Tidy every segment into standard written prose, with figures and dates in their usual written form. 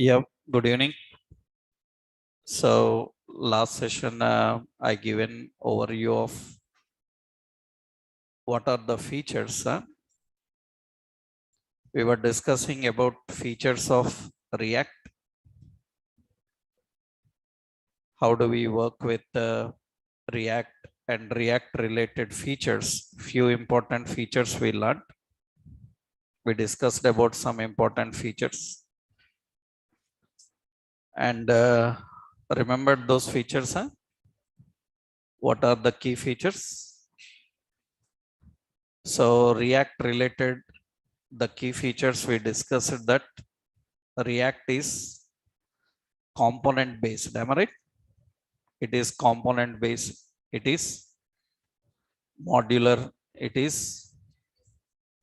Yeah, good evening. So last session, I given overview of what are the features. We were discussing about features of React. How do we work with React and React related features? Few important features we learned. We discussed about some important features and remembered those features. What are the key features? So React related, the key features we discussed that React is component based. Am I right? It is component based. It is modular. It is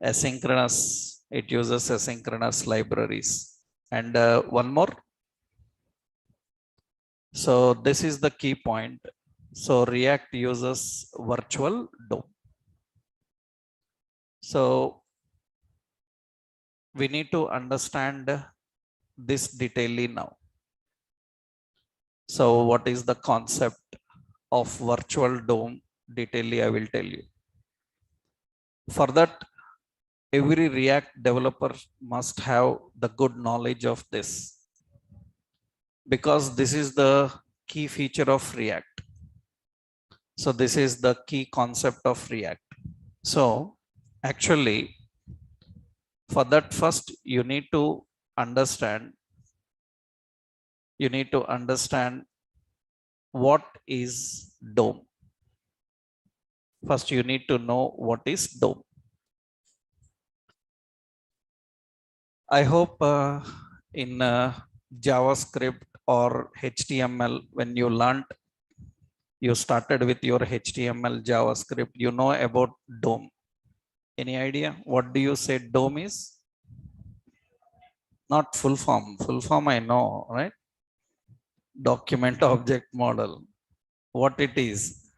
asynchronous. It uses asynchronous libraries. And one more. So this is the key point. So React uses virtual DOM. So we need to understand this detailedly now. So what is the concept of virtual DOM? Detailedly I will tell you. For that, every React developer must have the good knowledge of this, because this is the key feature of React. So this is the key concept of React. So actually, for that, first you need to understand what is DOM. First you need to know what is DOM. I hope in JavaScript or HTML, when you learned, you started with your HTML, JavaScript, you know about DOM. Any idea what do you say DOM is? Not full form. Full form I know, right? Document object model. What it is?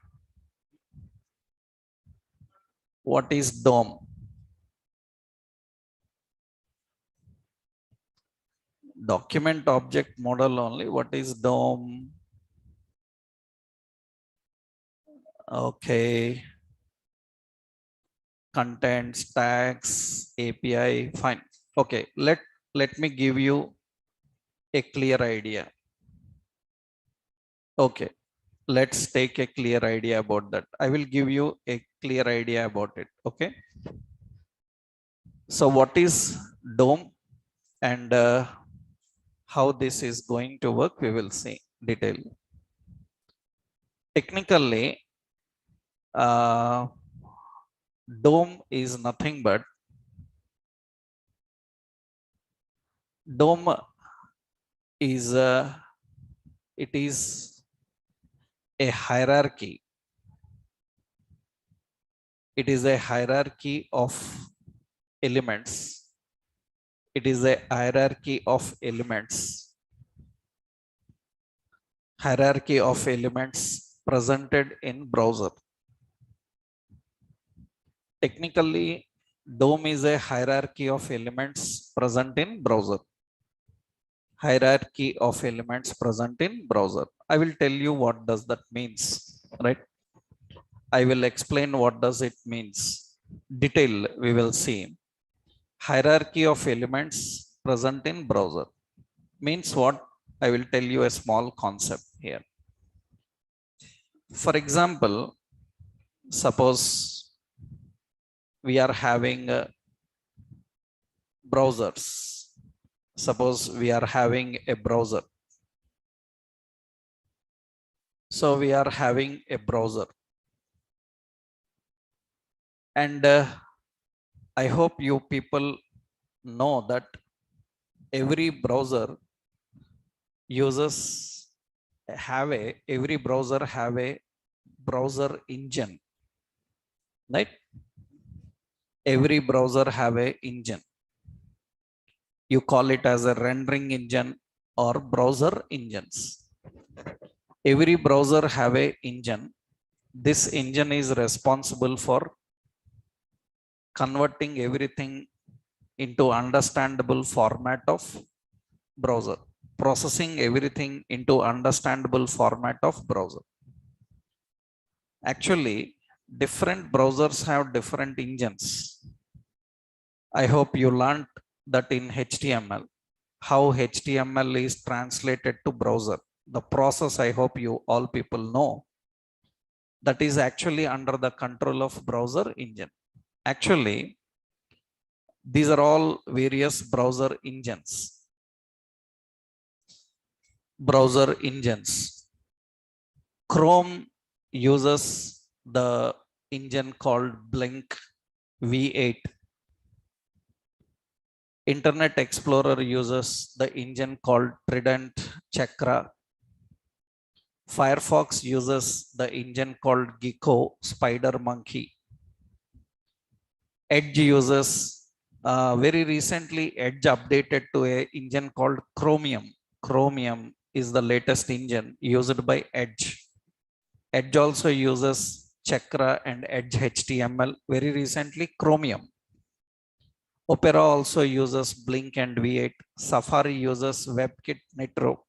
What is DOM? Document object model only. What is DOM? Okay. Contents, tags, API, fine. Okay, let me give you a clear idea. Okay, let's take a clear idea about that. I will give you a clear idea about it. Okay. So what is DOM and how this is going to work, we will see detail. Technically, DOM is nothing but DOM is it is a hierarchy. It is a hierarchy of elements. It is a hierarchy of elements. Hierarchy of elements presented in browser. Technically, DOM is a hierarchy of elements present in browser. Hierarchy of elements present in browser. I will tell you what does that means, right? I will explain what does it means. Detail we will see. Hierarchy of elements present in browser means what? I will tell you a small concept here. For example, suppose we are having browsers. Suppose we are having a browser. So we are having a browser. And I hope you people know that every browser every browser have a browser engine, right? Every browser have a engine. You call it as a rendering engine or browser engines. Every browser have a engine. This engine is responsible for converting everything into understandable format of browser. processing everything into understandable format of browser. Actually, different browsers have different engines. I hope you learned that in HTML, how HTML is translated to browser. The process, I hope you all people know, that is actually under the control of browser engine. Actually, these are all various browser engines. Browser engines. Chrome uses the engine called Blink V8. Internet Explorer uses the engine called Trident Chakra. Firefox uses the engine called Gecko Spider Monkey. Edge uses very recently Edge updated to a engine called Chromium. Chromium is the latest engine used by Edge. Edge also uses Chakra and Edge HTML. Very recently Chromium. Opera also uses Blink and V8. Safari uses WebKit Nitro.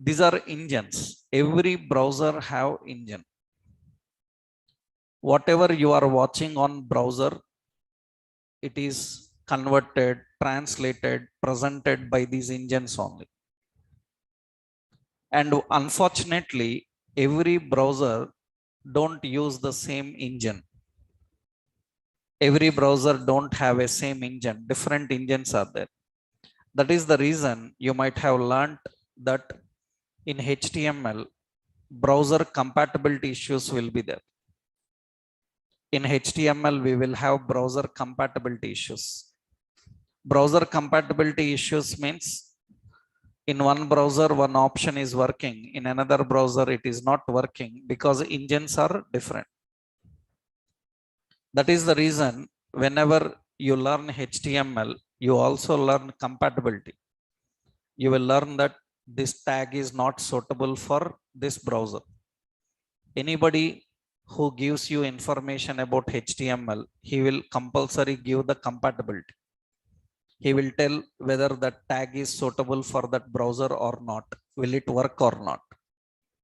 These are engines. Every browser have engine. Whatever you are watching on browser, it is converted, translated, presented by these engines only. And unfortunately, every browser don't use the same engine. Every browser don't have a same engine. Different engines are there. That is the reason you might have learned that in HTML, browser compatibility issues will be there. In HTML, we will have browser compatibility issues. Browser compatibility issues means in one browser, one option is working. In another browser, it is not working because engines are different. That is the reason whenever you learn HTML, you also learn compatibility. You will learn that this tag is not suitable for this browser. Anybody who gives you information about HTML, he will compulsory give the compatibility. He will tell whether that tag is suitable for that browser or not. Will it work or not?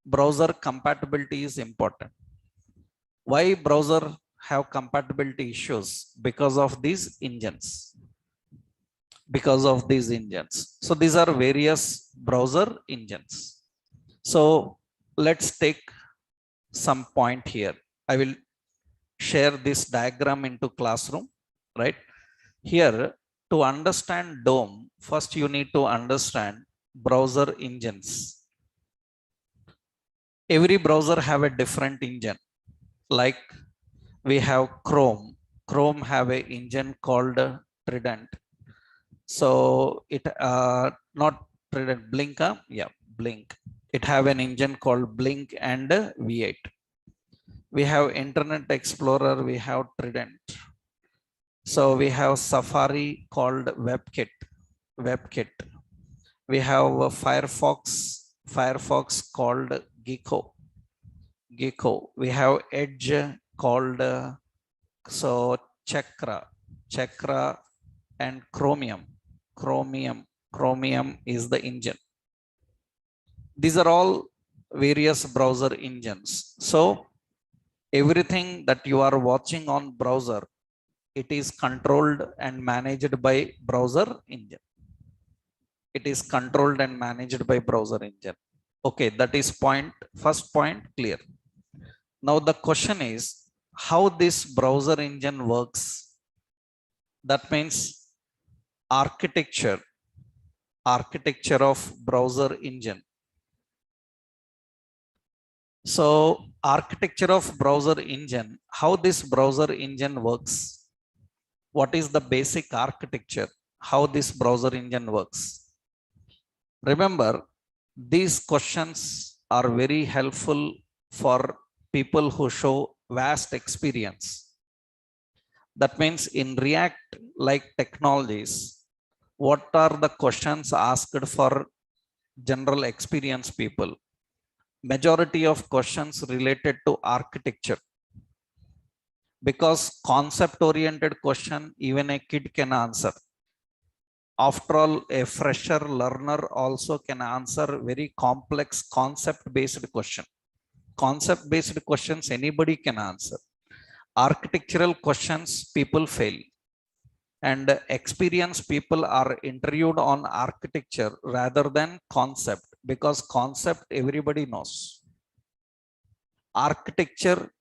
Browser compatibility is important. Why browser have compatibility issues? Because of these engines. Because of these engines. So these are various browser engines. So let's take some point here. I will share this diagram into classroom, right? Here, to understand DOM, first you need to understand browser engines. Every browser have a different engine. Like we have Chrome. Chrome have a engine called Trident. So it not Trident, Blink, yeah, Blink. It have an engine called Blink and V8. We have Internet Explorer, we have Trident. So we have Safari called WebKit. We have Firefox called Gecko. We have Edge called Chakra and Chromium is the engine. These are all various browser engines. So everything that you are watching on browser, it is controlled and managed by browser engine. It is controlled and managed by browser engine. Okay, that is first point clear. Now the question is how this browser engine works. That means architecture of browser engine. So architecture of browser engine, how this browser engine works. What is the basic architecture? How this browser engine works? Remember, these questions are very helpful for people who show vast experience. That means in React like technologies, what are the questions asked for general experience people? Majority of questions related to architecture. Because concept oriented question, even a kid can answer. After all, a fresher learner also can answer very complex concept based question. Concept based questions anybody can answer. Architectural questions people fail, and experienced people are interviewed on architecture rather than concept, because concept everybody knows. Architecture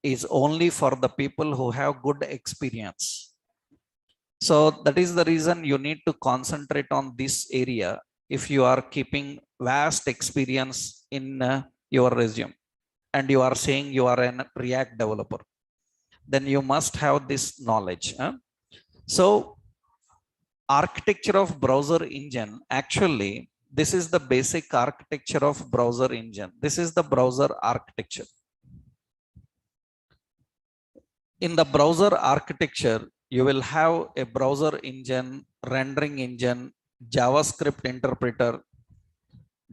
is only for the people who have good experience. So that is the reason you need to concentrate on this area if you are keeping vast experience in your resume and you are saying you are a React developer, then you must have this knowledge. So architecture of browser engine, actually this is the basic architecture of browser engine. This is the browser architecture. In the browser architecture, you will have a browser engine, rendering engine, JavaScript interpreter,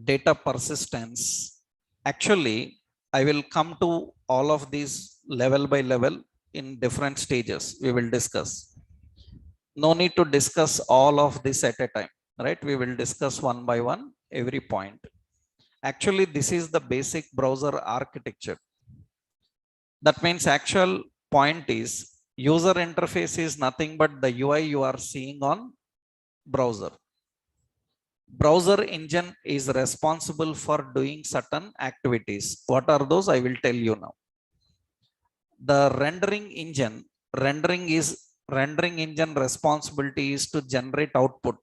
data persistence. Actually, I will come to all of these level by level in different stages. We will discuss. No need to discuss all of this at a time, right? We will discuss one by one every point. Actually, this is the basic browser architecture. That means actual point is user interface is nothing but the UI you are seeing on browser. Browser engine is responsible for doing certain activities. What are those? I will tell you now. The rendering engine, rendering engine responsibility is to generate output.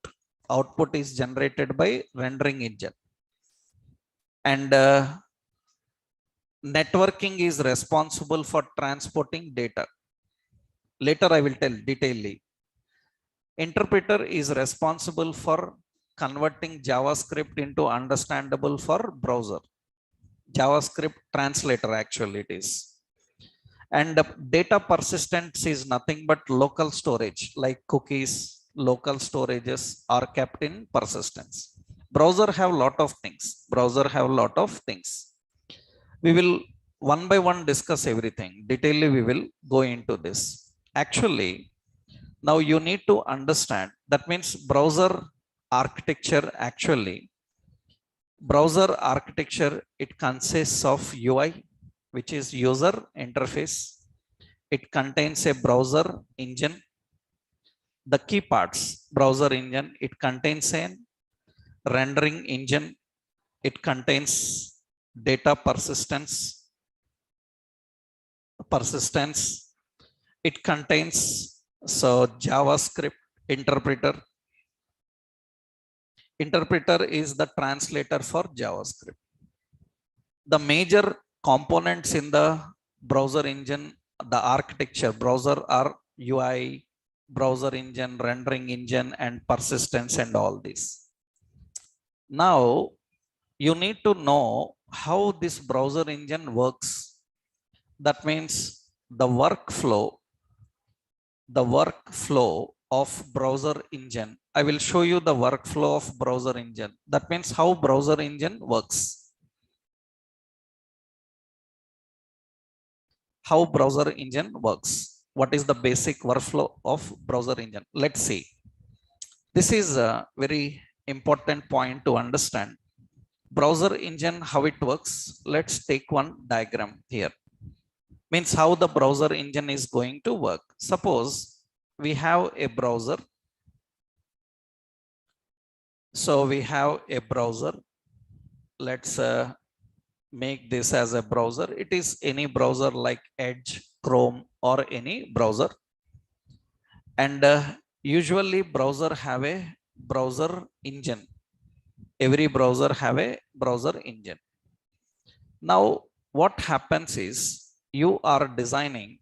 Output is generated by rendering engine. And networking is responsible for transporting data. Later I will tell detailedly. Interpreter is responsible for converting JavaScript into understandable for browser. JavaScript translator actually it is. And data persistence is nothing but local storage, like cookies, local storages are kept in persistence. Browser have lot of things. Browser have lot of things. We will one by one discuss everything. Detailedly we will go into this. Actually, now you need to understand, that means browser architecture, actually browser architecture, it consists of UI, which is user interface. It contains a browser engine. The key parts, browser engine, it contains a rendering engine. It contains data persistence. It contains so JavaScript interpreter. Interpreter is the translator for JavaScript. The major components in the browser engine, the architecture, browser are UI, browser engine, rendering engine, and persistence and all this. Now you need to know how this browser engine works. That means the workflow of browser engine. I will show you the workflow of browser engine. That means how browser engine works. How browser engine works. What is the basic workflow of browser engine? Let's see. This is a very important point to understand. Browser engine, how it works. Let's take one diagram here. Means how the browser engine is going to work. Suppose we have a browser. So we have a browser. Let's make this as a browser. It is any browser like Edge, Chrome, or any browser. And usually browser have a browser engine. Every browser have a browser engine. Now what happens is you are designing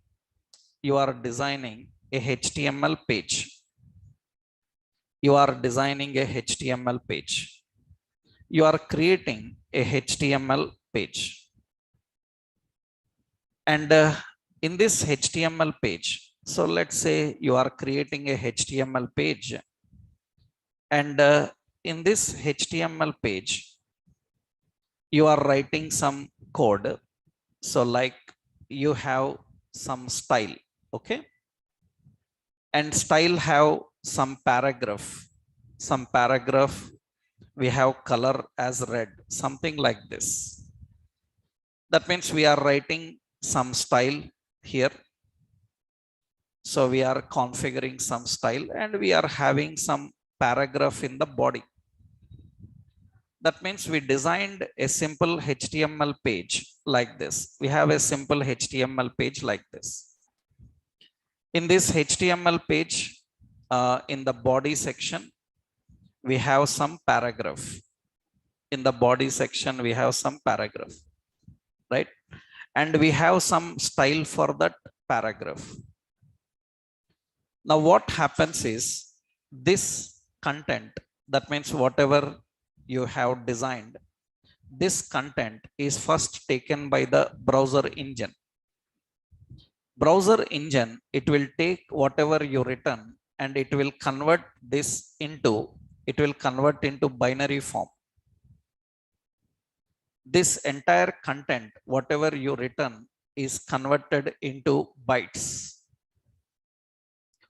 a HTML page. You are designing a HTML page. You are creating a HTML page. And in this HTML page, so let's say you are creating a HTML page. And in this HTML page, you are writing some code. So like you have some style, okay? And style have some paragraph, we have color as red, something like this. That means we are writing some style here. So we are configuring some style and we are having some paragraph in the body. That means we designed a simple HTML page like this. We have a simple HTML page like this. In this HTML page, in the body section, we have some paragraph. In the body section, we have some paragraph, right? And we have some style for that paragraph. Now what happens is this content, that means whatever you have designed, this content is first taken by the browser engine. Browser engine, it will take whatever you written and it will convert this into, binary form. This entire content, whatever you written, is converted into bytes.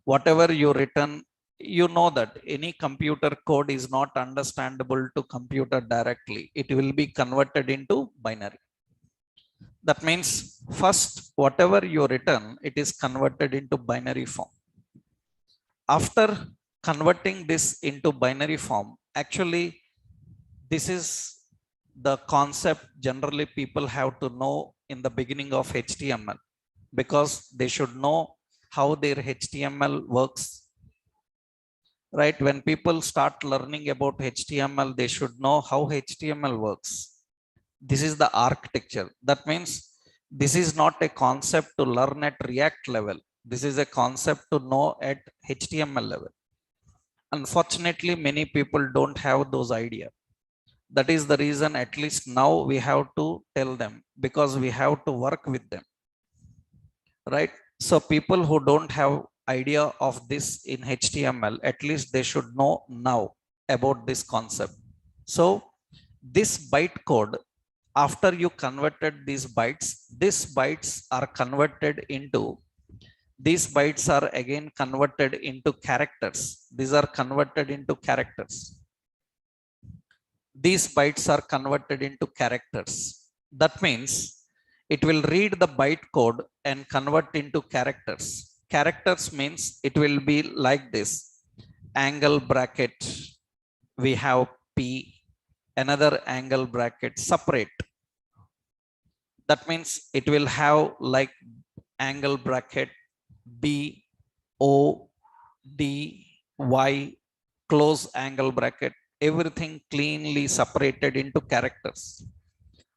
Whatever you written, you know that any computer code is not understandable to computer directly. It will be converted into binary. That means first, whatever you written, it is converted into binary form. After converting this into binary form, actually, this is the concept generally people have to know in the beginning of HTML, because they should know how their HTML works. Right? When people start learning about HTML, they should know how HTML works. This is the architecture. That means this is not a concept to learn at React level. This is a concept to know at HTML level. Unfortunately, many people don't have those ideas. That is the reason, at least now we have to tell them, because we have to work with them. Right? So people who don't have idea of this in HTML, at least they should know now about this concept. So this bytecode, after you converted these bytes are converted into, these bytes are again converted into characters. These are converted into characters. These bytes are converted into characters. That means it will read the byte code and convert into characters. Characters means it will be like this. Angle bracket, we have P, another angle bracket separate. That means it will have like angle bracket B, O, D, Y, close angle bracket, everything cleanly separated into characters.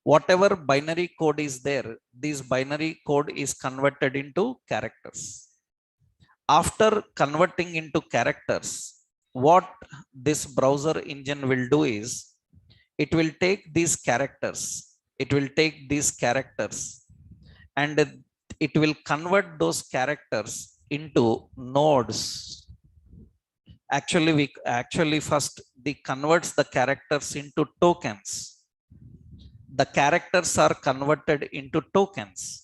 Whatever binary code is there, this binary code is converted into characters. After converting into characters, what this browser engine will do is, it will take these characters, and it will convert those characters into nodes. Actually first they converts the characters into tokens. The characters are converted into tokens.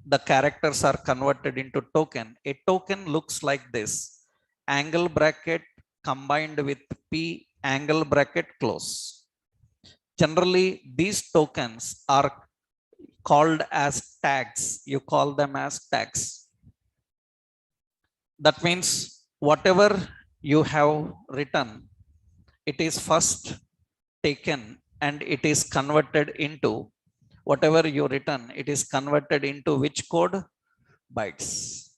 The characters are converted into token. A token looks like this: angle bracket combined with P, angle bracket close. Generally, these tokens are called as tags. You call them as tags. That means whatever you have written, it is first taken and it is converted into, whatever you written, it is converted into which code? Bytes.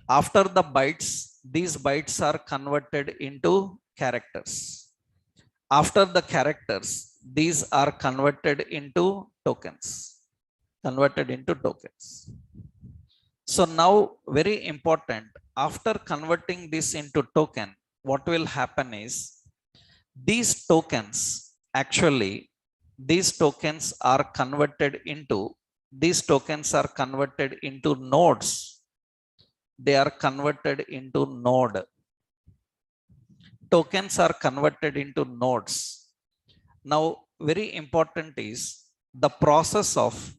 After the bytes, these bytes are converted into characters. After the characters, these are converted into tokens. So now, very important, after converting this into token, what will happen is, these tokens are converted into nodes. They are converted into node. Tokens are converted into nodes. Now, very important is the process of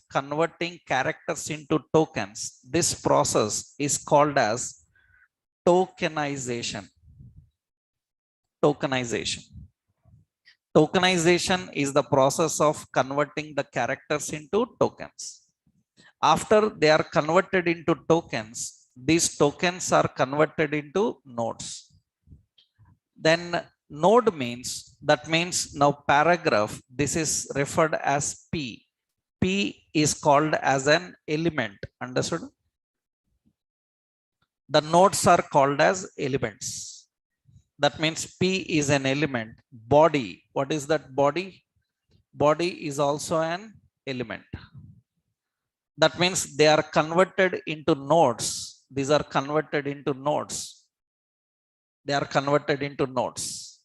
converting characters into tokens. This process is called as tokenization. Tokenization. Tokenization is the process of converting the characters into tokens. After they are converted into tokens, these tokens are converted into nodes. Then node means, that means now paragraph, this is referred as P. P is called as an element. Understood? The nodes are called as elements. That means P is an element. Body, what is that body? Body is also an element. That means they are converted into nodes. These are converted into nodes. They are converted into nodes.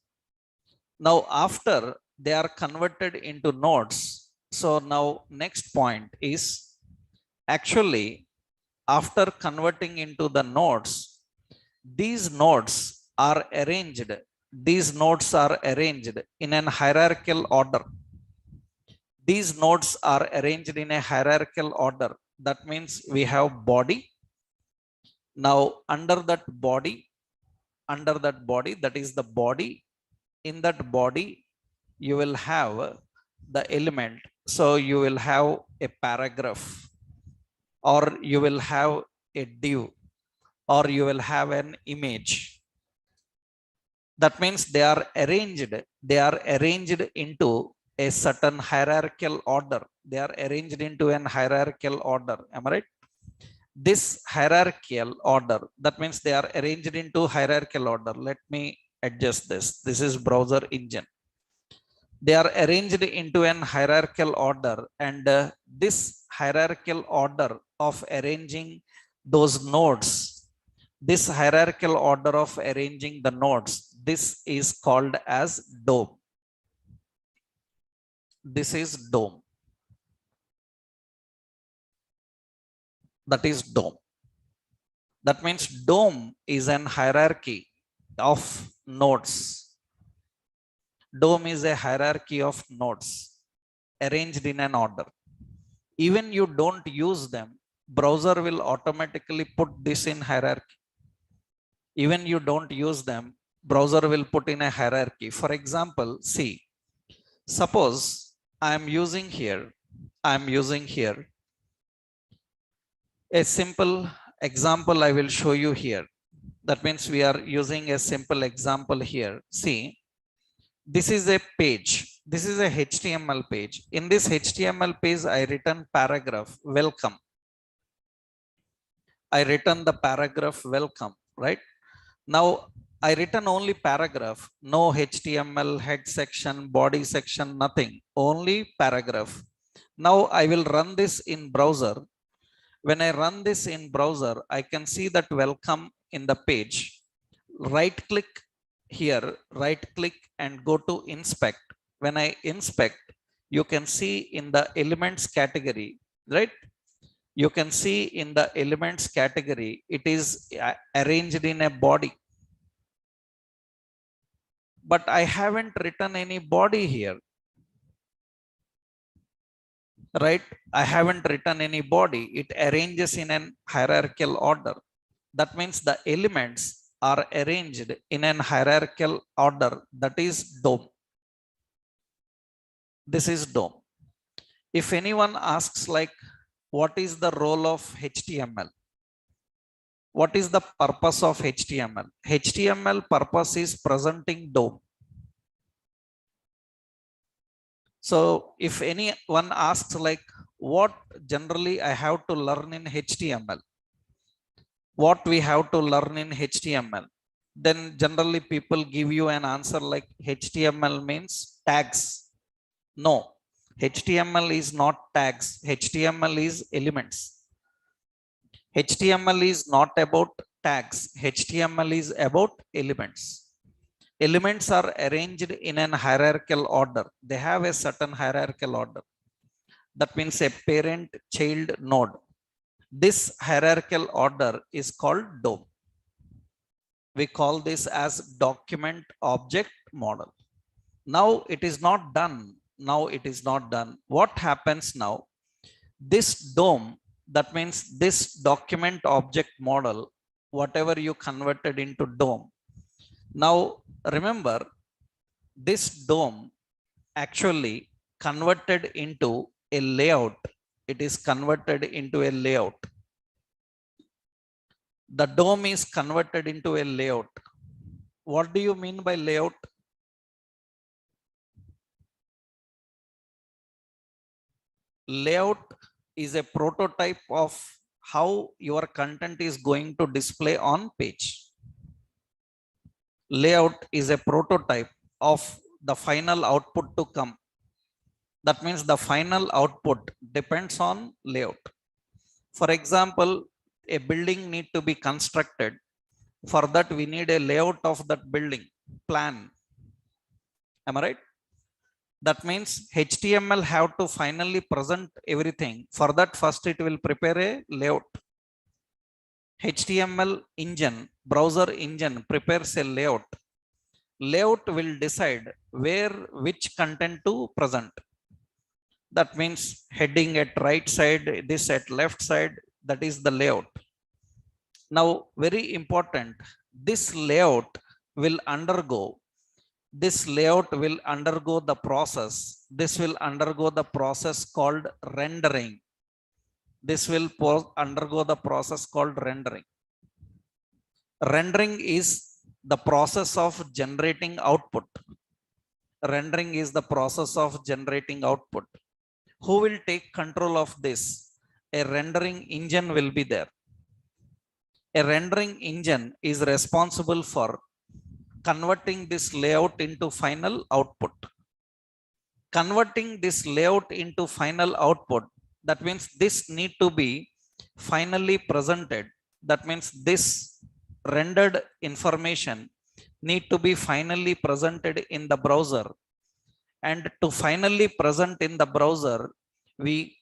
Now, after they are converted into nodes, so now next point is, actually, after converting into the nodes, these nodes are arranged. These nodes are arranged in an hierarchical order. These nodes are arranged in a hierarchical order. That means we have body. Now, under that body, that is the body. In that body, you will have the element. So you will have a paragraph, or you will have a div, or you will have an image. That means they are arranged into a certain hierarchical order. They are arranged into an hierarchical order. Am I right? This hierarchical order, that means they are arranged into hierarchical order. Let me adjust this. This is browser engine. They are arranged into an hierarchical order, and this hierarchical order of arranging those nodes, this hierarchical order of arranging the nodes, this is called as DOM. This is DOM. That is DOM. That means DOM is an hierarchy of nodes. DOM is a hierarchy of nodes arranged in an order. Even you don't use them, browser will automatically put this in hierarchy. Even you don't use them, browser will put in a hierarchy. For example, see, suppose I am using here a simple example I will show you here. That means we are using a simple example here. See, this is a page. This is a HTML page. In this HTML page, I written paragraph welcome. I written the paragraph welcome, right? Now I written only paragraph, no HTML, head section, body section, nothing, only paragraph. Now I will run this in browser. When I run this in browser, I can see that welcome in the page. Right click here, right click and go to inspect. When I inspect, you can see in the elements category, right? You can see in the elements category, it is arranged in a body. But I haven't written any body here. Right? I haven't written any body. It arranges in an hierarchical order. That means the elements are arranged in an hierarchical order. That is DOM. This is DOM. If anyone asks like, what is the role of HTML? What is the purpose of HTML? HTML purpose is presenting DOM. So if anyone asks like, what generally I have to learn in HTML? What we have to learn in HTML? Then generally people give you an answer like HTML means tags. No, HTML is not tags. HTML is elements. HTML is not about tags. HTML is about elements. Elements are arranged in an hierarchical order. They have a certain hierarchical order. That means a parent-child node. This hierarchical order is called DOM. We call this as document object model. Now it is not done. What happens now? This DOM, that means this document object model, whatever you converted into dome. Now remember, this dome actually converted into a layout. It is converted into a layout. The dome is converted into a layout. What do you mean by layout? Layout is a prototype of how your content is going to display on page. Layout is a prototype of the final output to come. That means the final output depends on layout. For example, a building need to be constructed. For that, we need a layout of that building plan. Am I right? That means HTML have to finally present everything. For that, first it will prepare a layout. HTML engine, browser engine prepares a layout. Layout will decide which content to present. That means heading at right side, this at left side, that is the layout. Now, very important, this layout will undergo the process. This will undergo the process called rendering. This will undergo the process called rendering. Rendering is the process of generating output. Rendering is the process of generating output. Who will take control of this? A rendering engine will be there. A rendering engine is responsible for converting this layout into final output. Converting this layout into final output, that means this need to be finally presented. That means this rendered information need to be finally presented in the browser. And to finally present in the browser, we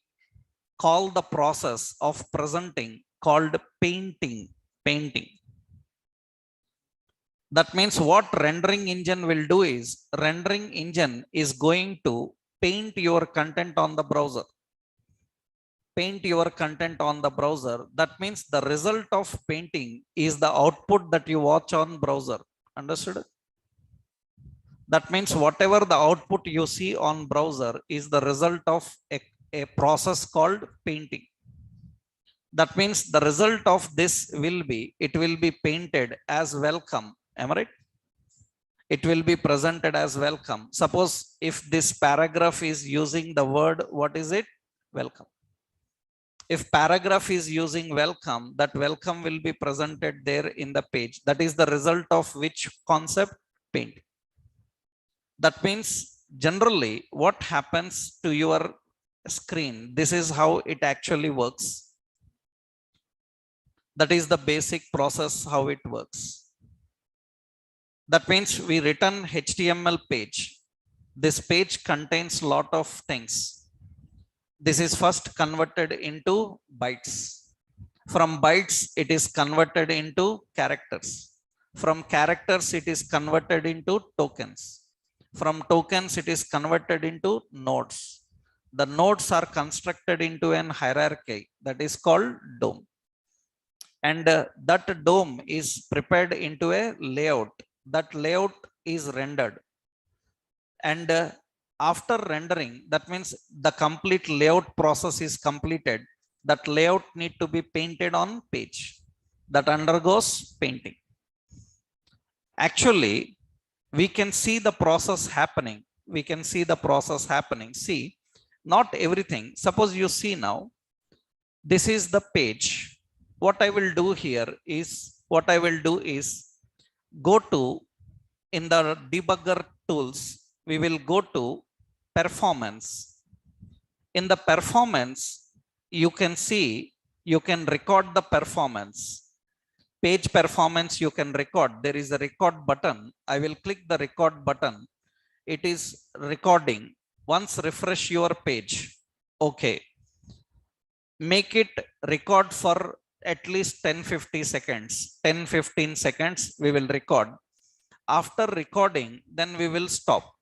call the process of presenting called painting. That means what rendering engine will do is, rendering engine is going to paint your content on the browser. Paint your content on the browser. That means the result of painting is the output that you watch on browser. Understood? That means whatever the output you see on browser is the result of a process called painting. That means the result of this will be, it will be painted as welcome. Am I right? It will be presented as welcome. Suppose if this paragraph is using the word, what is it? Welcome. If paragraph is using welcome, that welcome will be presented there in the page. That is the result of which concept? Painting. That means generally what happens to your screen, this is how it actually works. That is the basic process how it works. That means we return HTML page. This page contains lot of things. This is first converted into bytes. From bytes, it is converted into characters. From characters, it is converted into tokens. From tokens, it is converted into nodes. The nodes are constructed into an hierarchy that is called DOM. And that DOM is prepared into a layout. That layout is rendered. And after rendering, that means the complete layout process is completed. That layout need to be painted on page. That undergoes painting. Actually, we can see the process happening. We can see the process happening. See, not everything. Suppose you see now, this is the page. What I will do here is, go to, in the debugger tools, we will go to performance. In the performance, you can see, you can record the performance. Page performance you can record. There is a record button. I will click the record button. It is recording. Once refresh your page. Okay. Make it record for at least 10-50 seconds. 10-15 seconds we will record. After recording, then we will stop.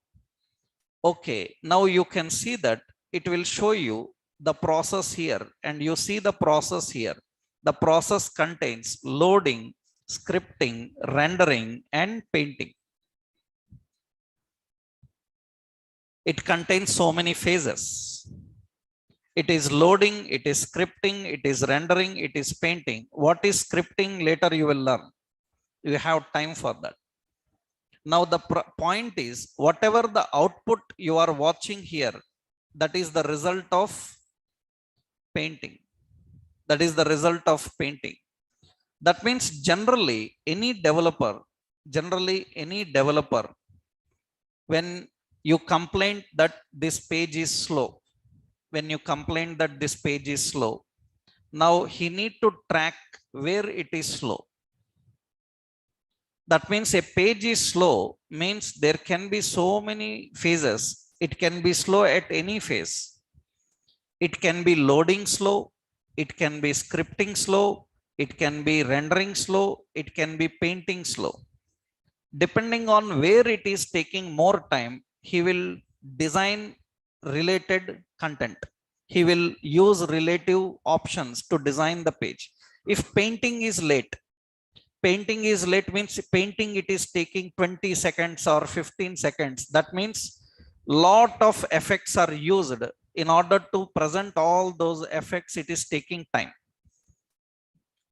Okay, now you can see that it will show you the process here, and you see the process here. The process contains loading scripting, rendering, and painting. It contains so many phases. It is loading, it is scripting, it is rendering, it is painting. What is scripting? Later you will learn. You have time for that. Now the point is, whatever the output you are watching here, that is the result of painting. That is the result of painting. That means generally any developer, when you complain that this page is slow, now he need to track where it is slow. That means a page is slow means there can be so many phases. It can be slow at any phase. It can be loading slow, it can be scripting slow, it can be rendering slow, it can be painting slow. Depending on where it is taking more time, he will design related content. He will use relative options to design the page. If painting is late means painting it is taking 20 seconds or 15 seconds. That means lot of effects are used. In order to present all those effects, it is taking time.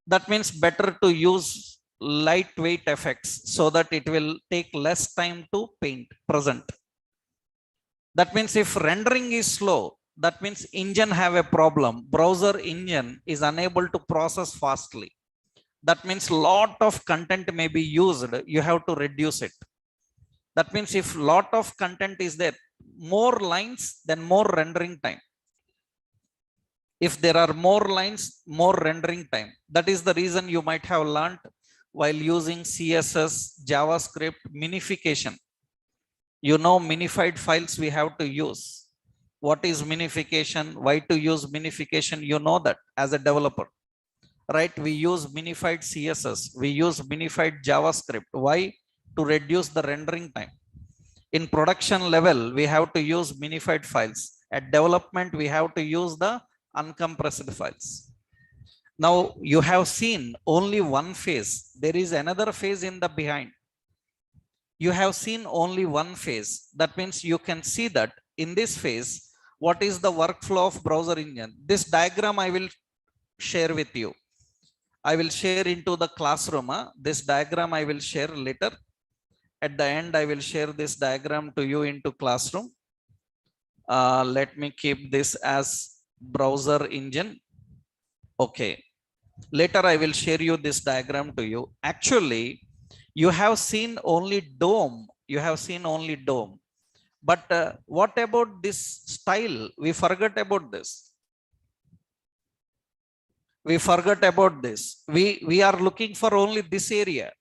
That means better to use lightweight effects so that it will take less time to present. That means if rendering is slow, that means engine have a problem. Browser engine is unable to process fastly. That means lot of content may be used. You have to reduce it. That means if lot of content is there, more lines, then more rendering time. If there are more lines, more rendering time. That is the reason you might have learned while using CSS, JavaScript, minification. You know, minified files we have to use. What is minification? Why to use minification? You know that as a developer, right? We use minified CSS. We use minified JavaScript. Why? To reduce the rendering time. In production level, we have to use minified files. At development, we have to use the uncompressed files. Now you have seen only one phase. There is another phase in the behind. You have seen only one phase. That means you can see that in this phase, what is the workflow of browser engine? This diagram I will share with you. I will share into the classroom. This diagram I will share later. At the end, I will share this diagram to you into classroom. Let me keep this as browser engine. Okay. Later, I will share you this diagram to you. Actually, you have seen only DOM. You have seen only DOM. But what about this style? We forgot about this. We forgot about this. We are looking for only this area.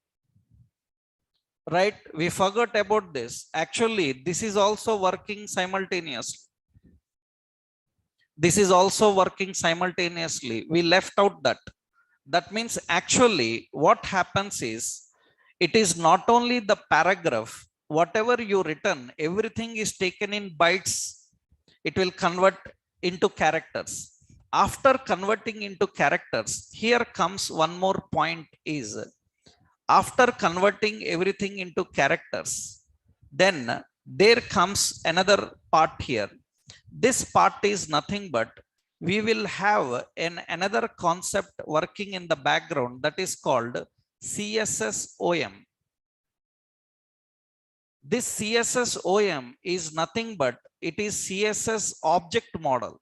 Right? We forgot about this. Actually, this is also working simultaneously. This is also working simultaneously. We left out that. That means actually what happens is, it is not only the paragraph, whatever you written, everything is taken in bytes. It will convert into characters. After converting into characters, here comes one more point is, after converting everything into characters, then there comes another part here. This part is nothing but we will have another concept working in the background that is called CSS OM. This CSS OM is nothing but it is CSS object model.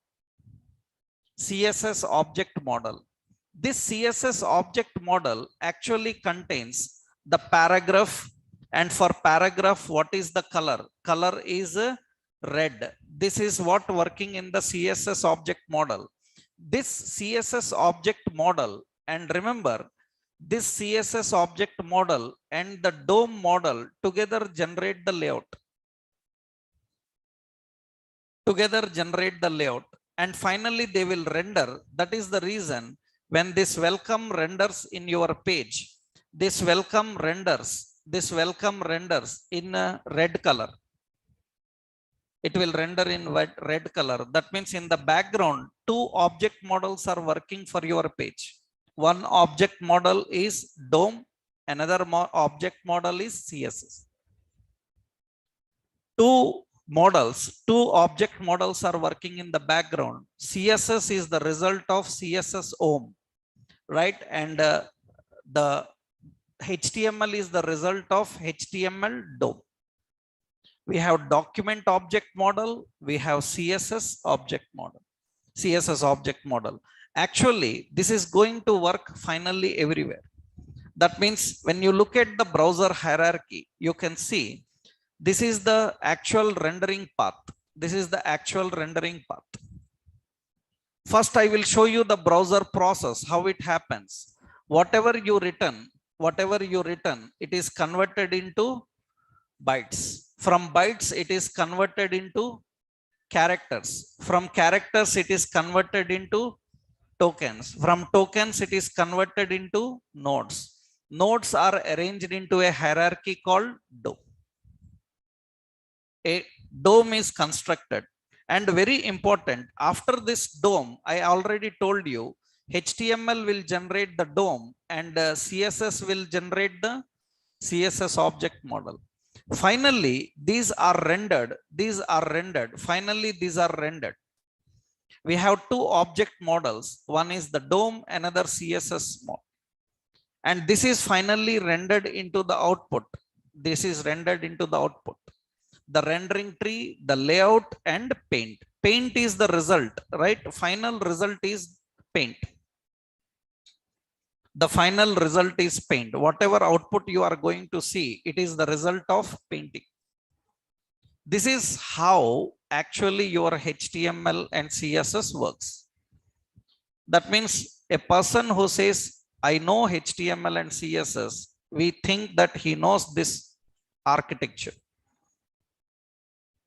CSS object model. This CSS object model actually contains the paragraph, and for paragraph, what is the color? Color is red. This is what working in the CSS object model. This CSS object model, and remember, this CSS object model and the DOM model together generate the layout. Together generate the layout, and finally they will render. That is the reason when this welcome renders in your page, this welcome renders in red color. It will render in red color. That means in the background, two object models are working for your page. One object model is DOM Another object model is CSS. Two object models are working in the background. CSS is the result of CSS OM, right? And the HTML is the result of HTML DOM. We have document object model, we have CSS object model, CSS object model. Actually, this is going to work finally everywhere. That means when you look at the browser hierarchy, you can see this is the actual rendering path. This is the actual rendering path. First, I will show you the browser process, how it happens. Whatever you written, it is converted into bytes. From bytes, it is converted into characters. From characters, it is converted into tokens. From tokens, it is converted into nodes. Nodes are arranged into a hierarchy called DOM. A DOM is constructed. And very important, after this DOM, I already told you, HTML will generate the DOM and CSS will generate the CSS object model. Finally, these are rendered. Finally, these are rendered. We have two object models. One is the DOM, another CSS model. And this is finally rendered into the output. This is rendered into the output. The rendering tree, the layout, and paint. Paint is the result, right? Final result is paint. The final result is paint. Whatever output you are going to see, it is the result of painting. This is how actually your HTML and CSS works. That means a person who says, I know HTML and CSS, we think that he knows this architecture,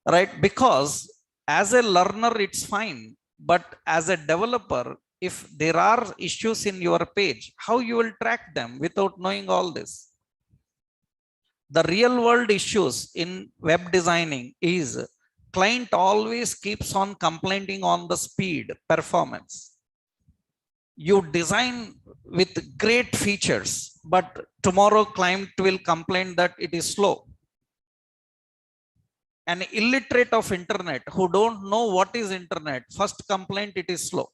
right? Because as a learner, it's fine. But as a developer, if there are issues in your page, how you will track them without knowing all this? The real world issues in web designing is client always keeps on complaining on the speed, performance. You design with great features, but tomorrow client will complain that it is slow. An illiterate of internet who don't know what is internet, first complaint it is slow.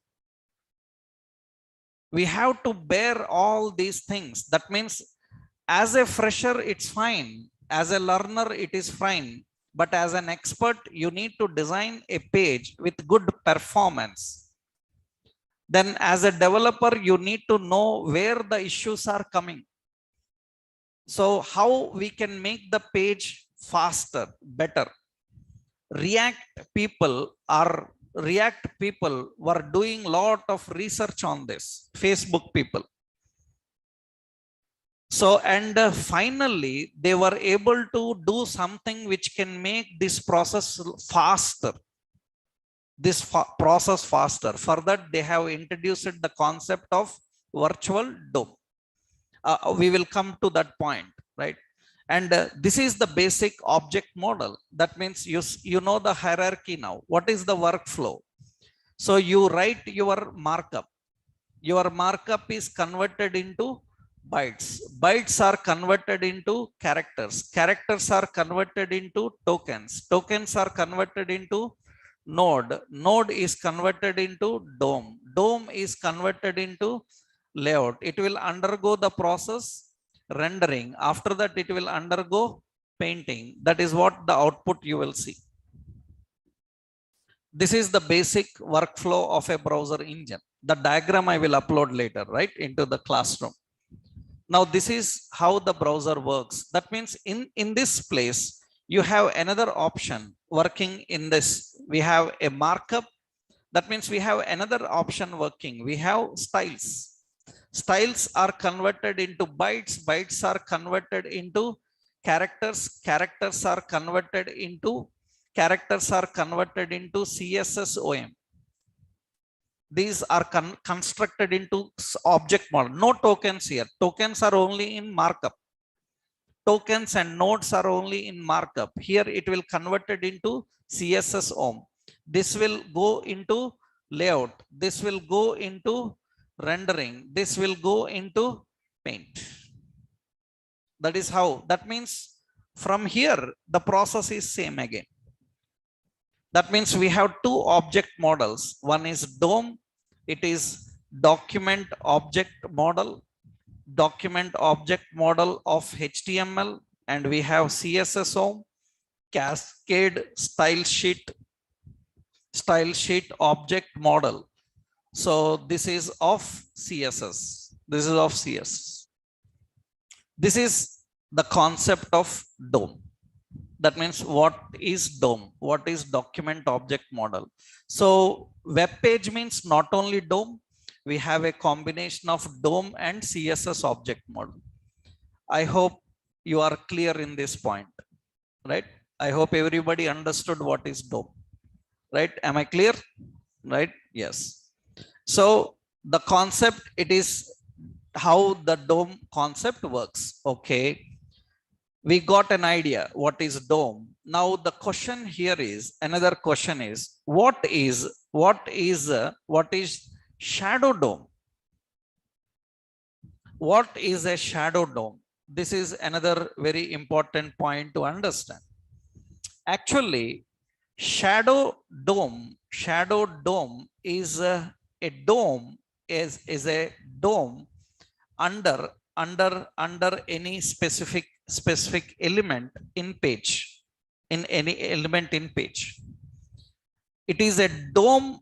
We have to bear all these things. That means as a fresher, it's fine. As a learner, it is fine. But as an expert, you need to design a page with good performance. Then as a developer, you need to know where the issues are coming. So how we can make the page faster, better. React people were doing a lot of research on this. Facebook people. So, and finally, they were able to do something which can make this process faster. For that, they have introduced the concept of virtual DOM. We will come to that point, right? And this is the basic object model. That means you know the hierarchy now. What is the workflow? So you write your markup. Your markup is converted into bytes. Bytes are converted into characters. Characters are converted into tokens. Tokens are converted into node. Node is converted into DOM. DOM is converted into layout. It will undergo the process rendering. After that, it will undergo painting. That is what the output you will see. This is the basic workflow of a browser engine. The diagram I will upload later, right, into the classroom. Now, this is how the browser works. That means in this place, you have another option working in this. We have a markup. That means we have another option working. We have styles. Styles are converted into bytes. Bytes are converted into characters. Characters are converted into CSS OM. These are constructed into object model. No tokens here. Tokens are only in markup. Tokens and nodes are only in markup. Here it will converted into CSS OM. This will go into layout. This will go into rendering. This will go into paint. That is how, that means from here the process is same again. That means we have two object models. One is DOM, it is document object model, document object model of HTML, and we have CSSOM, cascade style sheet object model. So this is of CSS. This is of CSS. This is the concept of DOM. That means what is DOM? What is document object model? So web page means not only DOM, we have a combination of DOM and CSS object model. I hope you are clear in this point, right? I hope everybody understood what is DOM, right? Am I clear? Right? Yes. So the concept, it is how the DOM concept works. Okay, we got an idea what is DOM. Now the question here is, another question is, what is shadow DOM? What is a shadow DOM? This is another very important point to understand. Actually, shadow DOM is a dome, is a dome under any specific element in page, in any element in page. It is a dome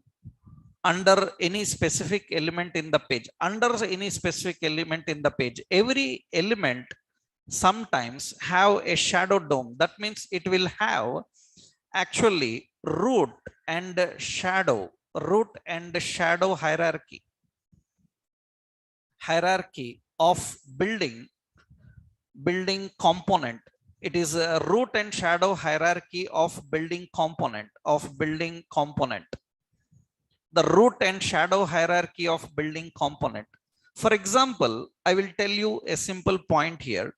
under any specific element in the page. Under any specific element in the page, every element sometimes have a shadow DOM. That means it will have actually root and shadow hierarchy of building component. It is a root and shadow hierarchy of building component. The root and shadow hierarchy of building component. For example, I will tell you a simple point here.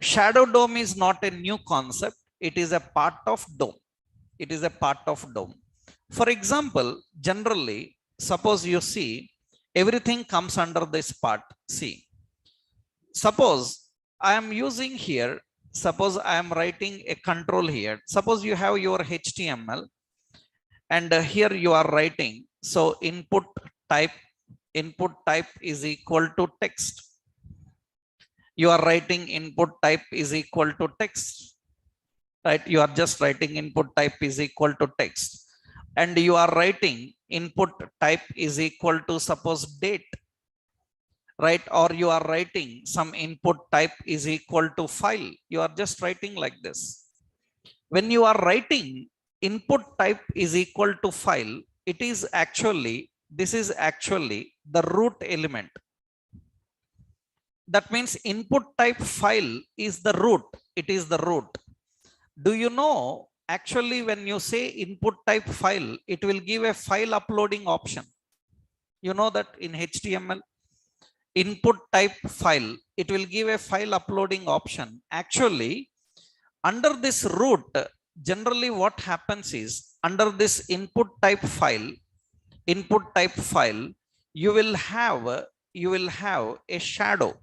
Shadow DOM is not a new concept. It is a part of DOM. It is a part of DOM. For example, generally, suppose you see, everything comes under this part. See, suppose I am using here, suppose I am writing a control here. Suppose you have your HTML and here you are writing. So input type is equal to text. You are writing input type is equal to text, right? You are just writing input type is equal to text, and you are writing input type is equal to suppose date, right? Or you are writing some input type is equal to file. You are just writing like this. When you are writing input type is equal to file, it is actually, this is actually the root element. That means input type file is the root. It is the root. Do you know, actually when you say input type file, it will give a file uploading option. You know that in HTML, input type file, it will give a file uploading option. Actually, under this root, generally what happens is, under this input type file, you will have a shadow.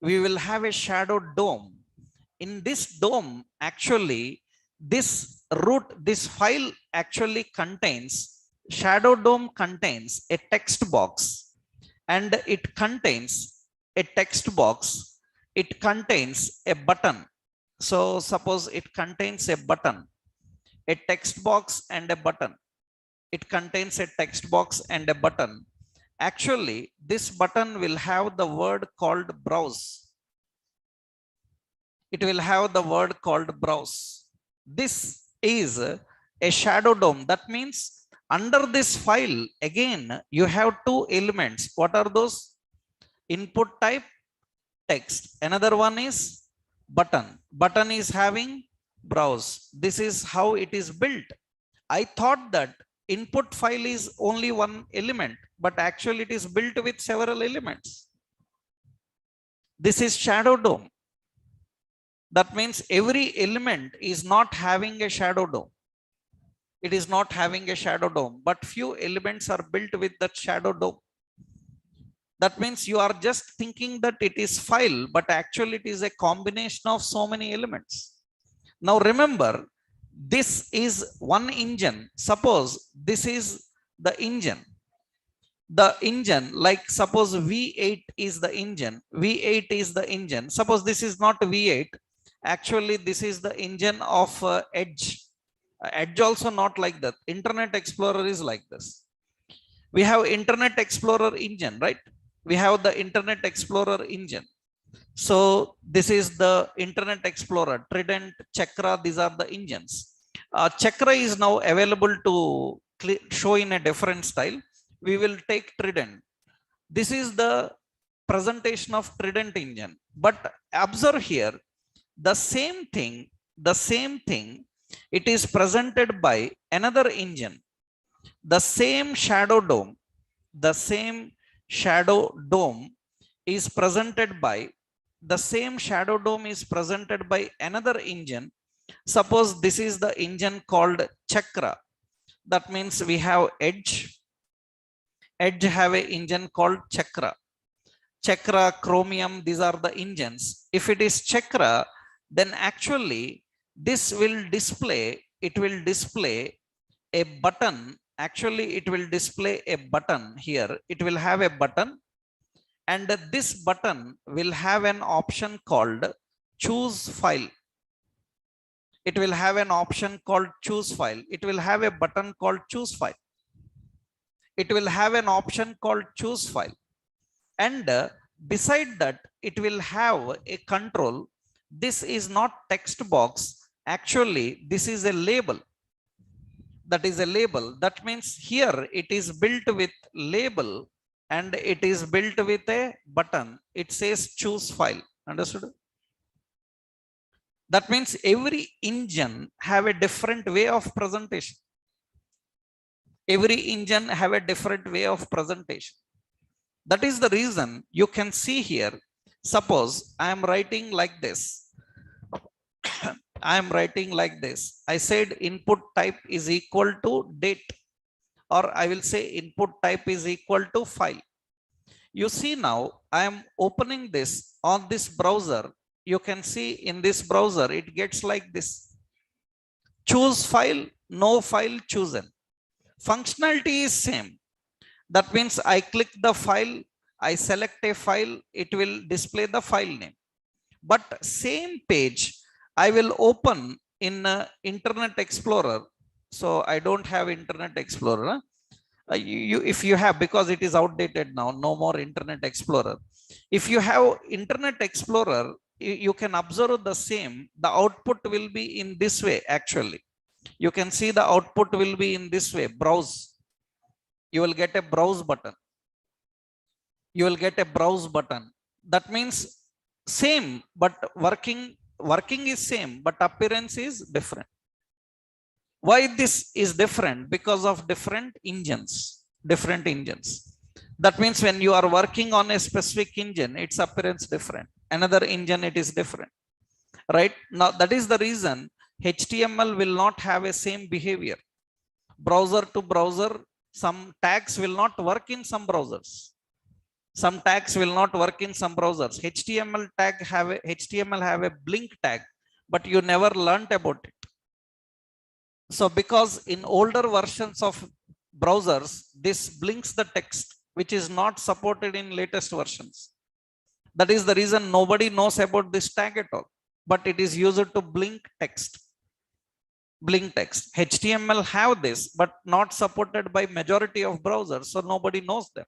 We will have a shadow DOM. In this DOM, actually, this root, this file actually contains, shadow DOM contains a text box, and it contains a text box. It contains a button. So suppose it contains a button, a text box and a button. It contains a text box and a button. Actually, this button will have the word called browse. It will have the word called browse. This is a shadow DOM. That means under this file, again, you have two elements. What are those? Input type, text. Another one is button. Button is having browse. This is how it is built. I thought that input file is only one element, but actually it is built with several elements. This is shadow DOM. That means every element is not having a shadow DOM. It is not having a shadow DOM, but few elements are built with that shadow DOM. That means you are just thinking that it is file, but actually it is a combination of so many elements. Now remember, this is one engine. Suppose this is the engine. The engine, like suppose V8 is the engine. V8 is the engine. Suppose this is not V8. Actually, this is the engine of Edge. Edge also not like that. Internet Explorer is like this. We have Internet Explorer engine, right? We have the Internet Explorer engine. So this is the Internet Explorer, Trident, Chakra, these are the engines. Chakra is now available to show in a different style. We will take Trident. This is the presentation of Trident engine. But observe here, the same thing, it is presented by another engine. The same shadow dome is presented by another engine. Suppose this is the engine called Chakra. That means we have Edge have a engine called Chakra. Chromium, these are the engines. If it is Chakra, then actually this will display a button. Actually it will display a button here. It will have a button, and this button will have an option called choose file. It will have an option called choose file. It will have a button called choose file. It will have an option called choose file. And beside that, it will have a control. This is not text box. Actually, this is a label. That means here it is built with label and it is built with a button. It says choose file. Understood? That means every engine have a different way of presentation. Every engine have a different way of presentation. That is the reason you can see here. Suppose I am writing like this. I said input type is equal to date, or I will say input type is equal to file. You see now I am opening this on this browser. You can see in this browser it gets like this. Choose file, no file chosen. Functionality is same. That means I click the file, I select a file, it will display the file name. But same page I will open in Internet Explorer. So I don't have Internet Explorer. If you have, because it is outdated now, no more Internet Explorer. If you have Internet Explorer, you can observe the same. The output will be in this way. Actually, you can see the output will be in this way. Browse. You will get a browse button. That means same, but working is same, but appearance is different. Why this is different? Because of different engines. That means when you are working on a specific engine, its appearance different. Another engine, it is different. Right? Now that is the reason HTML will not have a same behavior. Browser to browser, some tags will not work in some browsers. HTML have a blink tag, but you never learnt about it. So because in older versions of browsers, this blinks the text, which is not supported in latest versions. That is the reason nobody knows about this tag at all, but it is used to blink text. HTML have this, but not supported by majority of browsers, so nobody knows them.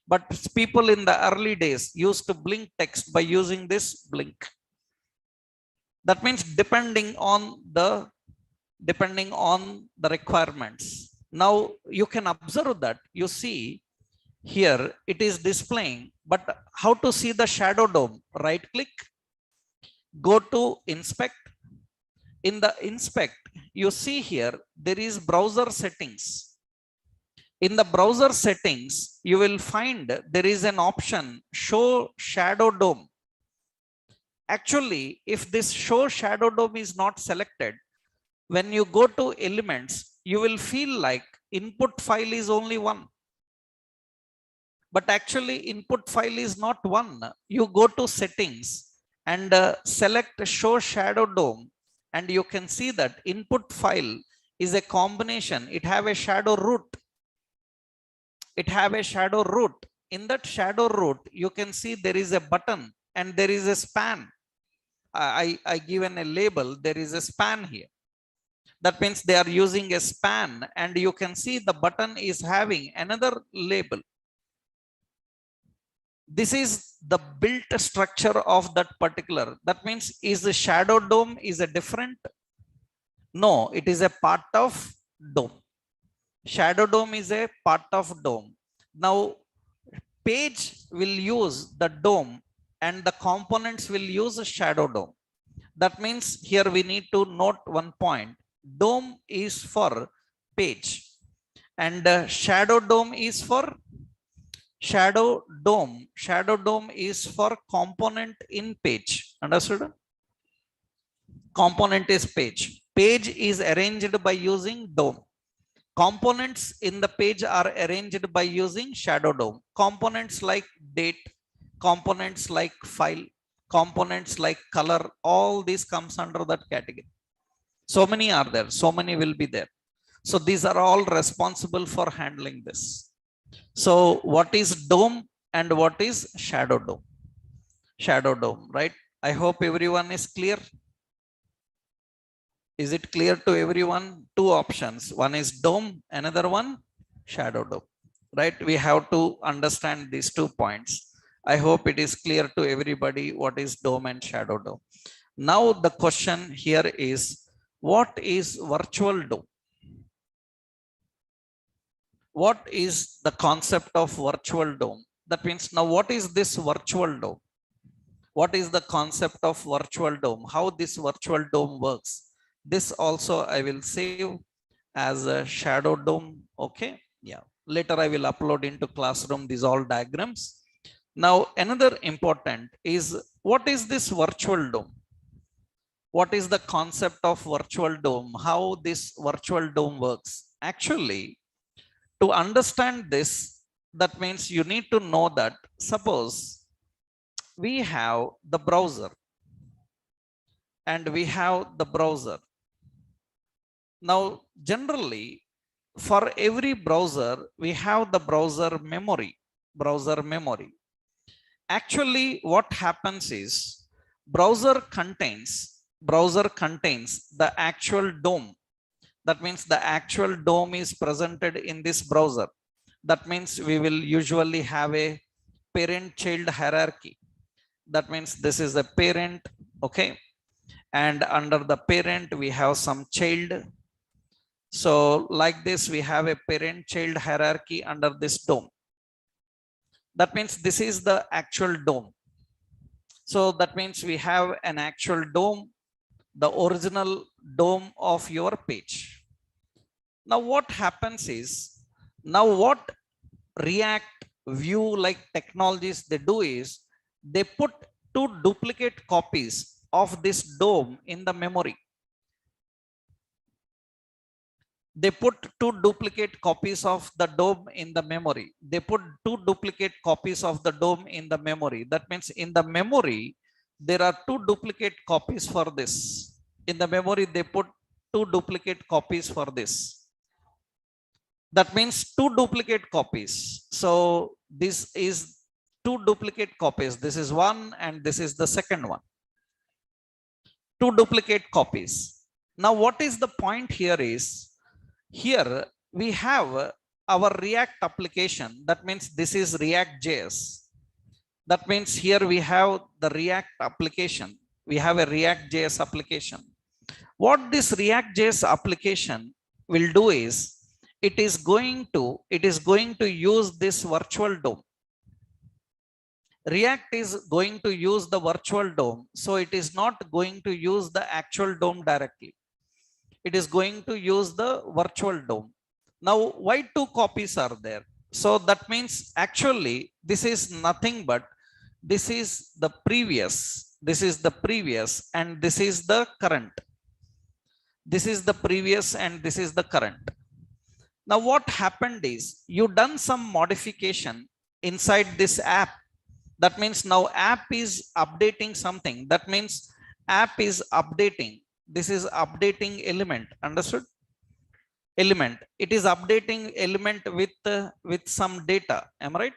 But people in the early days used to blink text by using this blink. That means depending on the requirements. Now you can observe that. You see here it is displaying, but how to see the shadow dome? Right click, go to inspect. In the inspect, you see here there is browser settings. In the browser settings, you will find there is an option show shadow dome. Actually, if this show shadow dome is not selected, when you go to elements, you will feel like input file is only one. but actually input file is not one. You go to settings and select show shadow dome, and you can see that input file is a combination. It have a shadow root. It have a shadow root. In that shadow root, you can see there is a button and there is a span. I given a label. There is a span here. That means they are using a span, and you can see the button is having another label. This is the built structure of that particular. That means is the shadow dome is a different? No, it is a part of dome. Shadow dome is a part of dome. Now page will use the dome and the components will use a shadow dome. That means here we need to note one point. Dome is for page and shadow dome is for shadow dome. Shadow dome is for component in page. Understood? Component is page. Page is arranged by using dome. Components in the page are arranged by using shadow dome. Components like date, components like file, components like color, all these comes under that category. So many are there, so many will be there. So these are all responsible for handling this. So what is dome and what is shadow dome? Shadow dome, right? I hope everyone is clear. Is it clear to everyone? Two options. One is dome, another one shadow dome, right? We have to understand these 2 points. I hope it is clear to everybody what is dome and shadow dome. Now the question here is, what is virtual dome? What is the concept of virtual dome? That means now what is this virtual dome? What is the concept of virtual dome? How this virtual dome works? This also I will save as a shadow dome. Okay. Yeah. Later I will upload into Classroom these all diagrams. Now another important is, what is this virtual dome? What is the concept of virtual dome? How this virtual dome works? Actually, to understand this, that means you need to know that suppose we have the browser and we have the browser. Now, generally, for every browser, we have the browser memory. Browser memory. Actually, what happens is browser contains the actual dome. That means the actual dome is presented in this browser. That means we will usually have a parent-child hierarchy. That means this is a parent, okay? And under the parent, we have some child. So like this, we have a parent-child hierarchy under this dome. That means this is the actual dome. So that means we have an actual dome, the original dome of your page. Now what happens is, now what React, Vue like technologies they do is, they put 2 duplicate copies of this dome in the memory. They put 2 duplicate copies of the dome in the memory. They put 2 duplicate copies of the dome in the memory. That means in the memory, there are 2 duplicate copies for this. In the memory, they put 2 duplicate copies for this. That means 2 duplicate copies. So this is 2 duplicate copies. This is one and this is the second one. 2 duplicate copies. Now what is the point here is, here we have our React application. That means this is React.js. That means here we have the React application. We have a React.js application. What this React.js application will do is, it is going to use this virtual dome. React is going to use the virtual dome, so it is not going to use the actual dome directly. It is going to use the virtual dome. Now, why 2 copies are there? So that means actually this is nothing but this is the previous, and this is the current. This is the previous and this is the current. Now what happened is, you done some modification inside this app. That means now app is updating something. That means app is updating. This is updating element. Understood? Element. It is updating element with some data. Am I right?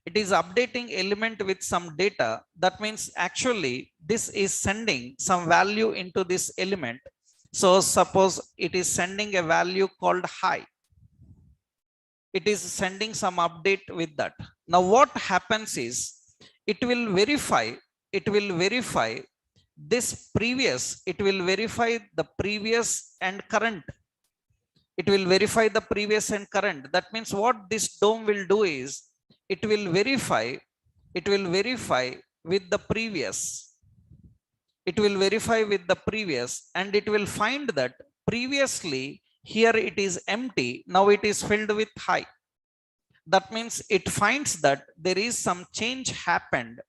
It is updating element with some data. That means actually this is sending some value into this element. So suppose it is sending a value called hi. It is sending some update with that. Now what happens is it will verify, it will verify this previous, it will verify the previous and current. It will verify the previous and current. That means what this DOM will do is it will verify, it will verify with the previous. It will verify with the previous and it will find that previously here it is empty. Now it is filled with high. That means it finds that there is some change happened.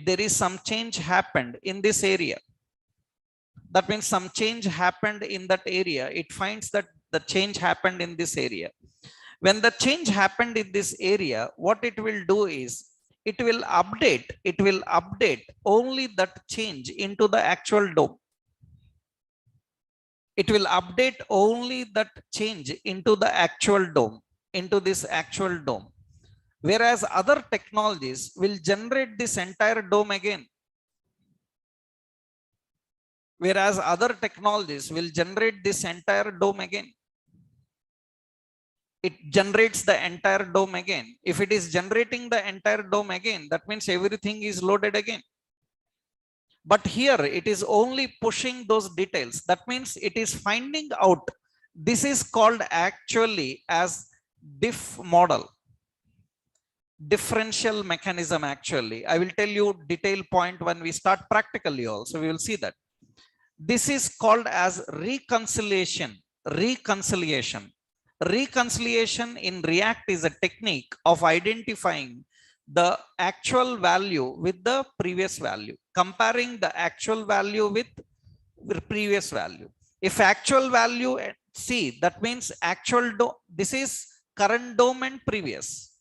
There is some change happened in this area. That means some change happened in that area. It finds that the change happened in this area. When the change happened in this area, what it will do is it will update only that change into the actual DOM. It will update only that change into the actual DOM, into this actual DOM. Whereas other technologies will generate this entire DOM again. Whereas other technologies will generate this entire DOM again. It generates the entire DOM again. If it is generating the entire DOM again, that means everything is loaded again. But here it is only pushing those details. That means it is finding out. This is called actually as diff model. Differential mechanism actually. I will tell you detail point when we start practically also. We will see that. This is called as reconciliation. Reconciliation. Reconciliation in React is a technique of identifying the actual value with the previous value, comparing the actual value with the previous value. If actual value, see, that means actual, this is current DOM and previous.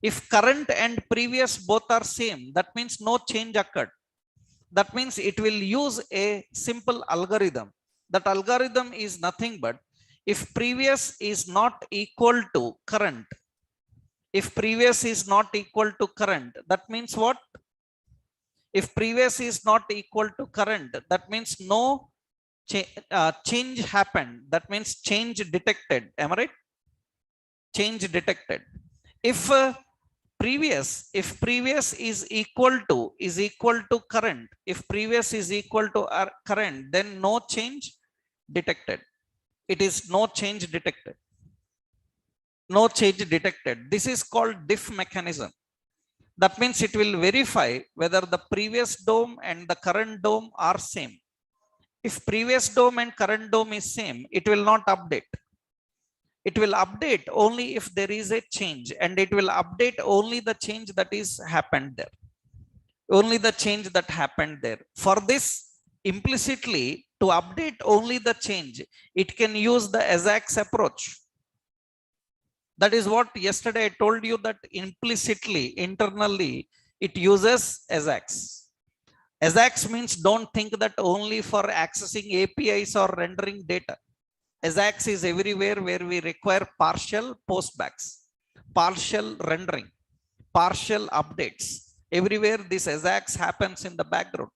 If current and previous both are same, that means no change occurred. That means it will use a simple algorithm. That algorithm is nothing but if previous is not equal to current. If previous is not equal to current, that means what? If previous is not equal to current, that means no change happened. That means change detected. Am I right? Change detected. If previous is equal to current, if previous is equal to our current, then no change detected. It is no change detected. No change detected. This is called diff mechanism. That means it will verify whether the previous DOM and the current DOM are same. If previous DOM and current DOM is same, it will not update. It will update only if there is a change, and it will update only the change that is happened there. Only the change that happened there. For this, implicitly, to update only the change, it can use the AJAX approach. That is what yesterday I told you, that implicitly, internally, it uses AJAX. AJAX means don't think that only for accessing APIs or rendering data. AJAX is everywhere where we require partial postbacks, partial rendering, partial updates. Everywhere this AJAX happens in the background.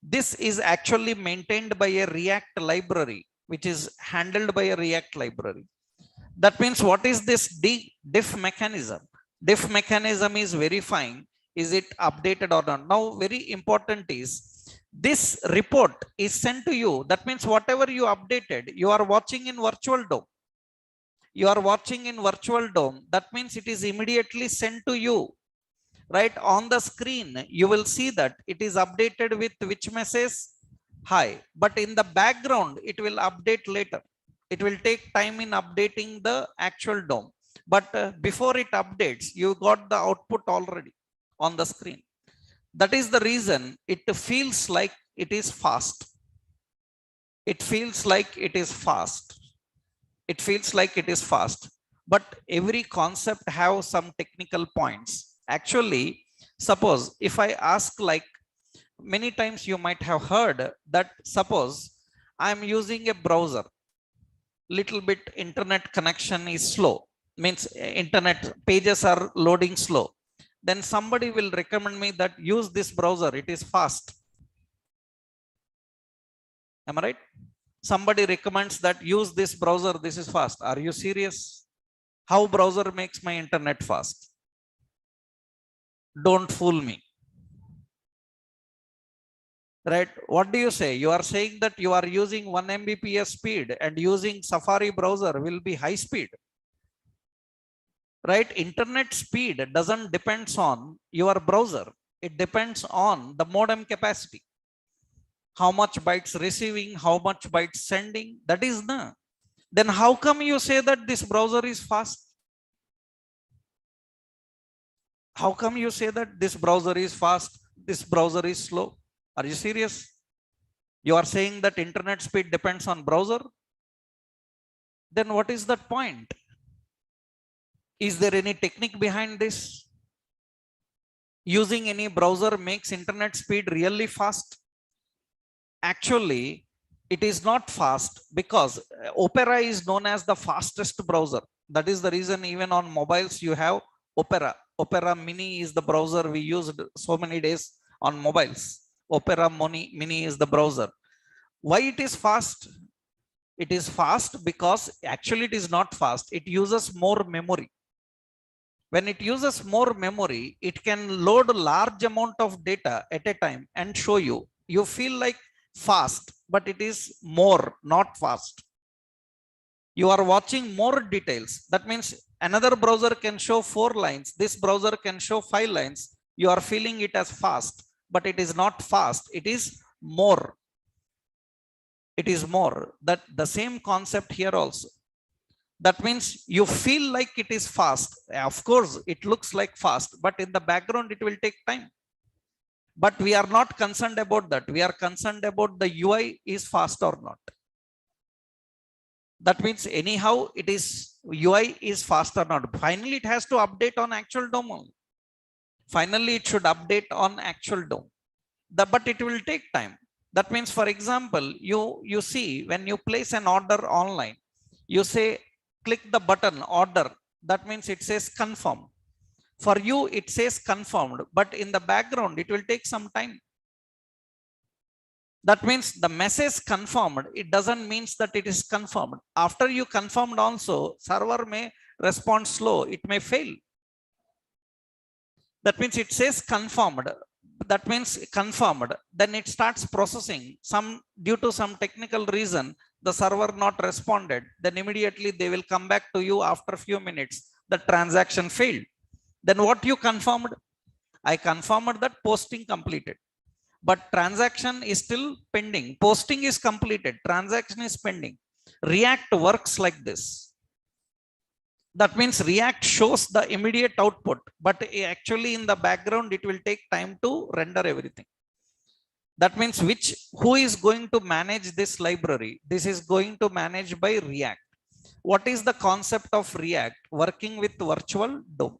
This is actually maintained by a React library, which is handled by a React library. That means what is this diff mechanism? Diff mechanism is verifying, is it updated or not? Now, very important is this report is sent to you. That means whatever you updated, you are watching in virtual DOM. You are watching in virtual DOM. That means it is immediately sent to you. Right on the screen, you will see that it is updated with which message? Hi. But in the background, it will update later. It will take time in updating the actual DOM. But before it updates, you got the output already on the screen. That is the reason it feels like it is fast. It feels like it is fast. It feels like it is fast. But every concept have some technical points. Actually, suppose if I ask, like many times you might have heard that, suppose I am using a browser, little bit internet connection is slow, means internet pages are loading slow, then somebody will recommend me that use this browser, it is fast. Am I right? Somebody recommends that use this browser, this is fast. Are you serious? How browser makes my internet fast? Don't fool me. Right? What do you say? You are saying that you are using 1 Mbps speed and using Safari browser will be high speed. Right? Internet speed doesn't depends on your browser. It depends on the modem capacity. How much bytes receiving, how much bytes sending, that is the. Then how come you say that this browser is fast? How come you say that this browser is fast, this browser is slow? Are you serious? You are saying that internet speed depends on browser? Then what is that point? Is there any technique behind this? Using any browser makes internet speed really fast? Actually, it is not fast, because Opera is known as the fastest browser. That is the reason even on mobiles you have Opera. Opera Mini is the browser we used so many days on mobiles. Opera Mini is the browser. Why it is fast? It is fast because actually it is not fast. It uses more memory. When it uses more memory, it can load a large amount of data at a time and show you. You feel like fast, but it is more, not fast. You are watching more details. That means another browser can show 4 lines. This browser can show 5 lines. You are feeling it as fast, but it is not fast. It is more. It is more. That the same concept here also. That means you feel like it is fast. Of course, it looks like fast, but in the background, it will take time. But we are not concerned about that. We are concerned about the UI is fast or not. That means anyhow, it is UI is fast or not. Finally, it has to update on actual DOM. Finally, it should update on actual DOM. But it will take time. That means, for example, you see when you place an order online, you say, click the button order. That means it says confirm. For you, it says confirmed, but in the background, it will take some time. That means the message confirmed, it doesn't mean that it is confirmed. After you confirmed also, server may respond slow, it may fail. That means it says confirmed. That means confirmed. Then it starts processing. Due to some technical reason, the server not responded. Then immediately they will come back to you after a few minutes. The transaction failed. Then what you confirmed? I confirmed that posting completed. But transaction is still pending. Posting is completed. Transaction is pending. React works like this. That means React shows the immediate output, but actually in the background, it will take time to render everything. That means who is going to manage this library? This is going to manage by React. What is the concept of React? Working with virtual DOM.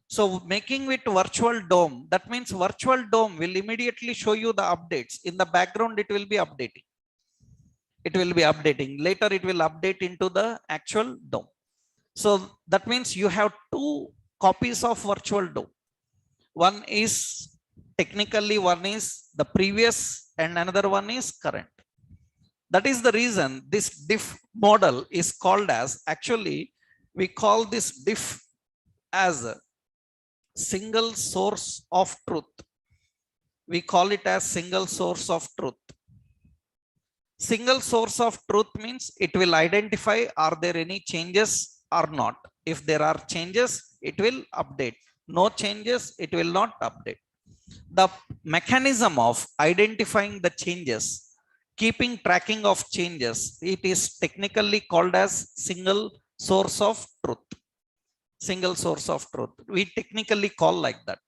So making it virtual DOM, that means virtual DOM will immediately show you the updates. In the background, it will be updating. It will be updating. Later, it will update into the actual DOM. So that means you have 2 copies of virtual DOM. One is technically, one is the previous and another one is current. That is the reason this diff model is called as, actually, we call this diff as a single source of truth. We call it as single source of truth. Single source of truth means it will identify, are there any changes or not? If there are changes, it will update. No changes, it will not update. The mechanism of identifying the changes, keeping tracking of changes, it is technically called as single source of truth. Single source of truth. We technically call like that.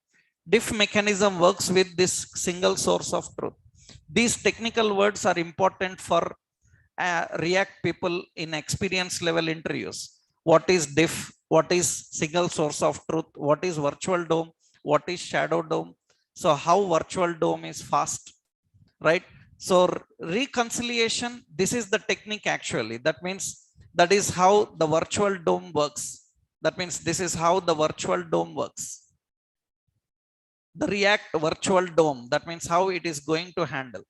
Diff mechanism works with this single source of truth. These technical words are important for React people in experience level interviews. What is diff? what is single source of truth, what is virtual DOM, what is shadow DOM. So how virtual DOM is fast, right? So reconciliation, this is the technique actually. That means that is how the virtual DOM works. That means this is how the virtual DOM works. The React virtual DOM, that means how it is going to handle.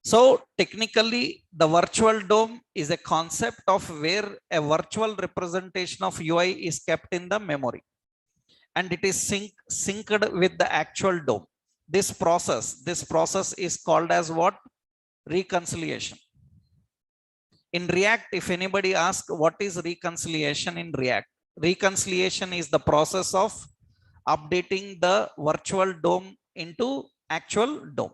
So technically, the virtual DOM is a concept of where a virtual representation of UI is kept in the memory and it is synced with the actual DOM. This process is called as what? Reconciliation. In React, if anybody asks what is reconciliation in React, reconciliation is the process of updating the virtual DOM into actual DOM,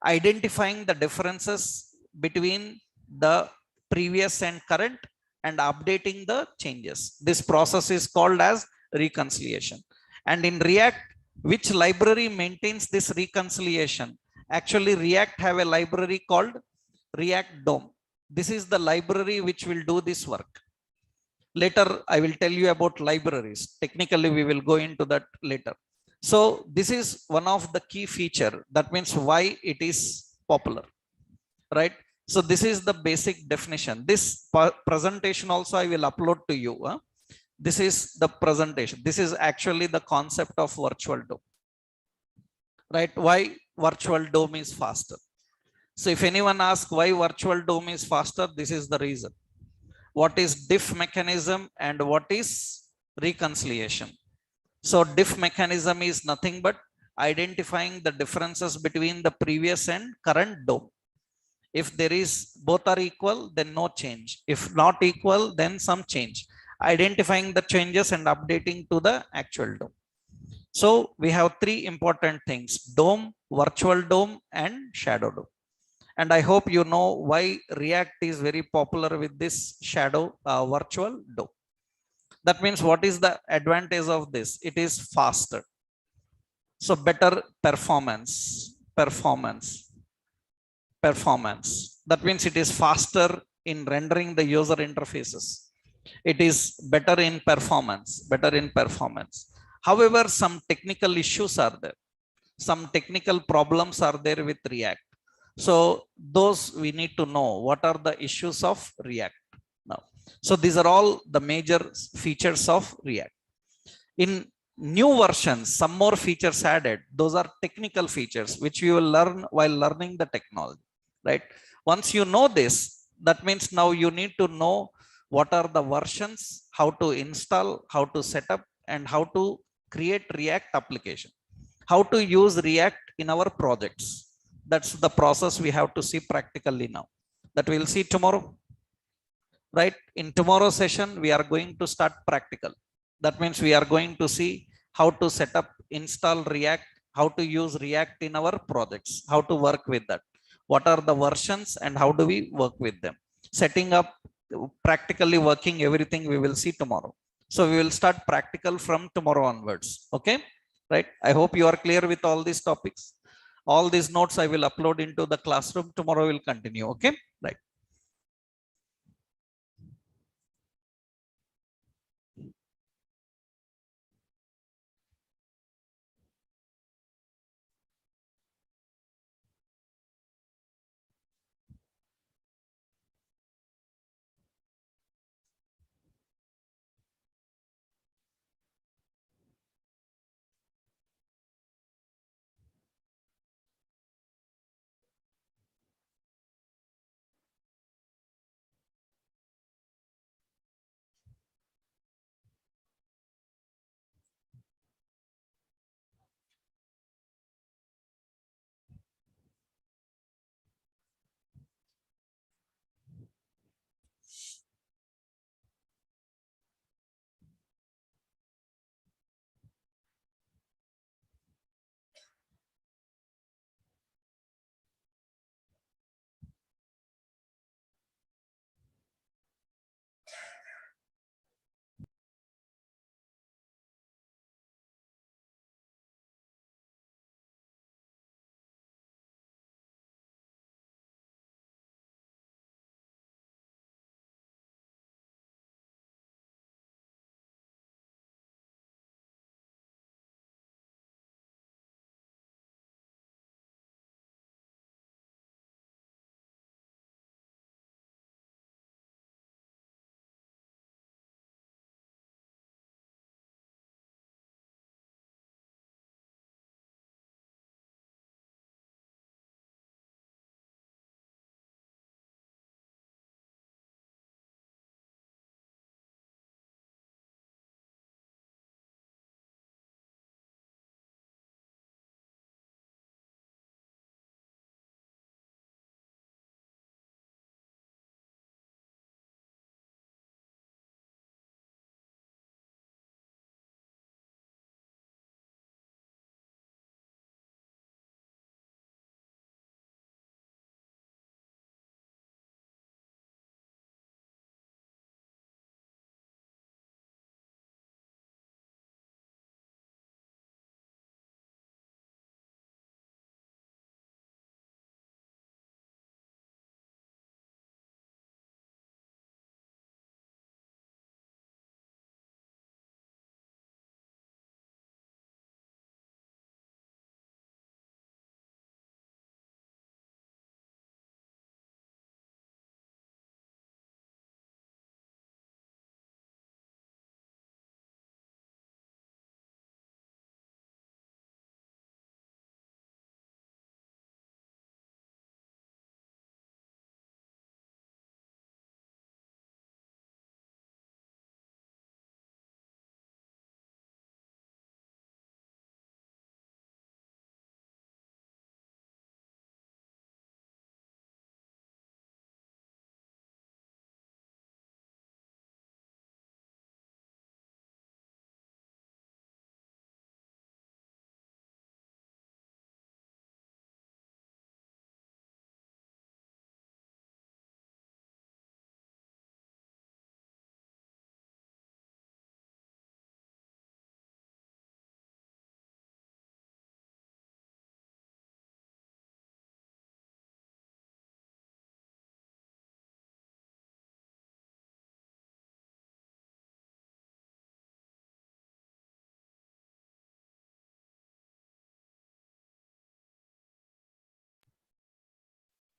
identifying the differences between the previous and current and updating the changes. This process is called as reconciliation. And in React, which library maintains this reconciliation? Actually, React have a library called React DOM. This is the library which will do this work. Later, I will tell you about libraries. Technically, we will go into that later. So this is one of the key feature. That means why it is popular, right? So this is the basic definition. This presentation also I will upload to you. This is the presentation. This is actually the concept of virtual DOM, right? Why virtual DOM is faster. So if anyone asks why virtual DOM is faster, this is the reason. What is diff mechanism and what is reconciliation? So diff mechanism is nothing but identifying the differences between the previous and current DOM. If there is both are equal, then no change. If not equal, then some change. Identifying the changes and updating to the actual DOM. So we have three important things: DOM, virtual DOM, and shadow DOM. And I hope you know why React is very popular with this shadow virtual DOM. That means what is the advantage of this? It is faster. So better performance. That means it is faster in rendering the user interfaces. It is better in performance. However, some technical issues are there. Some technical problems are there with React. So those we need to know what are the issues of React now. So these are all the major features of React. In new versions, some more features added. Those are technical features which you will learn while learning the technology, right? Once you know this, that means now you need to know what are the versions, how to install, how to set up, and how to create React application, how to use React in our projects. That's the process we have to see practically now. That we'll see tomorrow, right? In tomorrow's session, we are going to start practical. That means we are going to see how to set up, install React, how to use React in our projects, how to work with that. What are the versions and how do we work with them? Setting up, practically working everything we will see tomorrow. So we will start practical from tomorrow onwards. Okay, right? I hope you are clear with all these topics. All these notes I will upload into the classroom. Tomorrow will continue. Okay, right.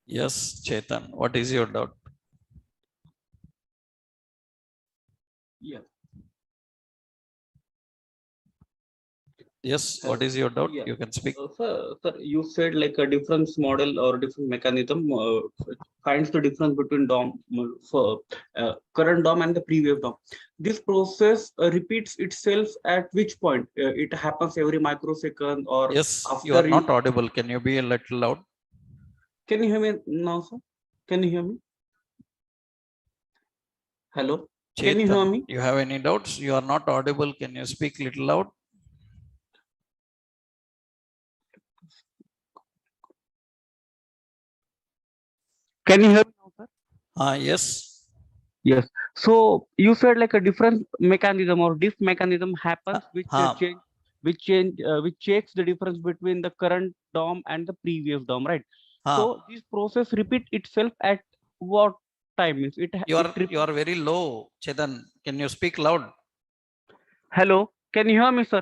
Yes, Chetan, what is your doubt? Yeah. Yes, what is your doubt? Yeah. You can speak. Sir, you said like a difference model or different mechanism finds the difference between DOM for current DOM and the previous DOM. This process repeats itself at which point? It happens every microsecond or Yes, you are after not you. audible. Can you be a little loud? Can you hear me now, sir? Can you hear me? Hello? Can you hear Chetan, me? you have any doubts? You are not audible. Can you speak little loud? Can you hear me now, sir? Yes. Yes. So you said like a different mechanism or diff mechanism happens Huh. which checks the difference between the current DOM and the previous DOM, right? Huh. So this process repeat itself at what time? Means it You are very low, Chetan. Can you speak loud? Hello, can you hear me, sir?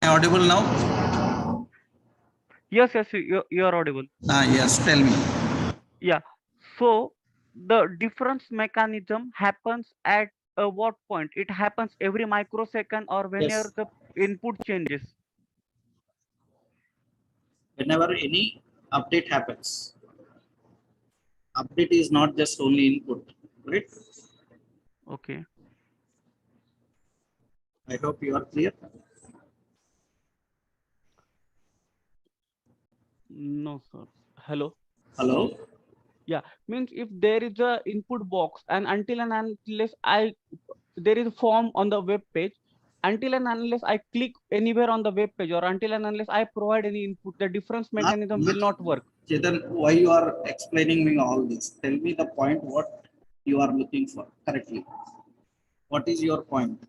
Am I audible now? Yes, yes, you are audible. Yes, tell me. Yeah. So the difference mechanism happens at what point? It happens every microsecond or whenever Yes. the input changes. Whenever any update happens, update is not just only input, right? Okay. I hope you are clear. No, sir. Hello. Hello. Yeah, means if there is a input box and until and unless there is a form on the web page, until and unless I click anywhere on the web page or until and unless I provide any input, the difference mechanism will not work. Chetan, why you are explaining me all this? Tell me the point what you are looking for correctly. What is your point?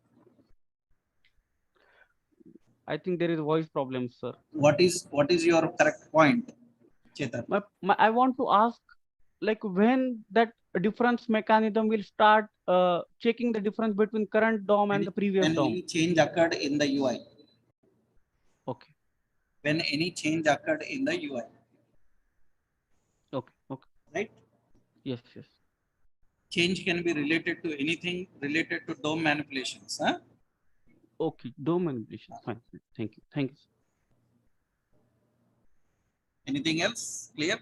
I think there is voice problem, sir. What is your correct point, Chetan? I want to ask like when that difference mechanism will start checking the difference between current DOM and the previous When DOM. any change occurred in the UI. Okay. When any change occurred in the UI. Okay. Okay. Right? Yes. Yes. Change can be related to anything related to DOM manipulations. Huh? Okay. DOM manipulation. Fine. Thank you. Thank you. Anything else? Clear?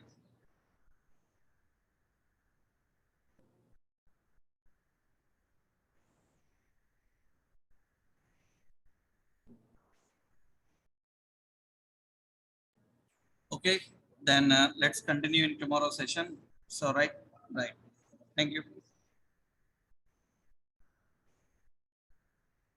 Okay, then let's continue in tomorrow's session. So, right. Thank you.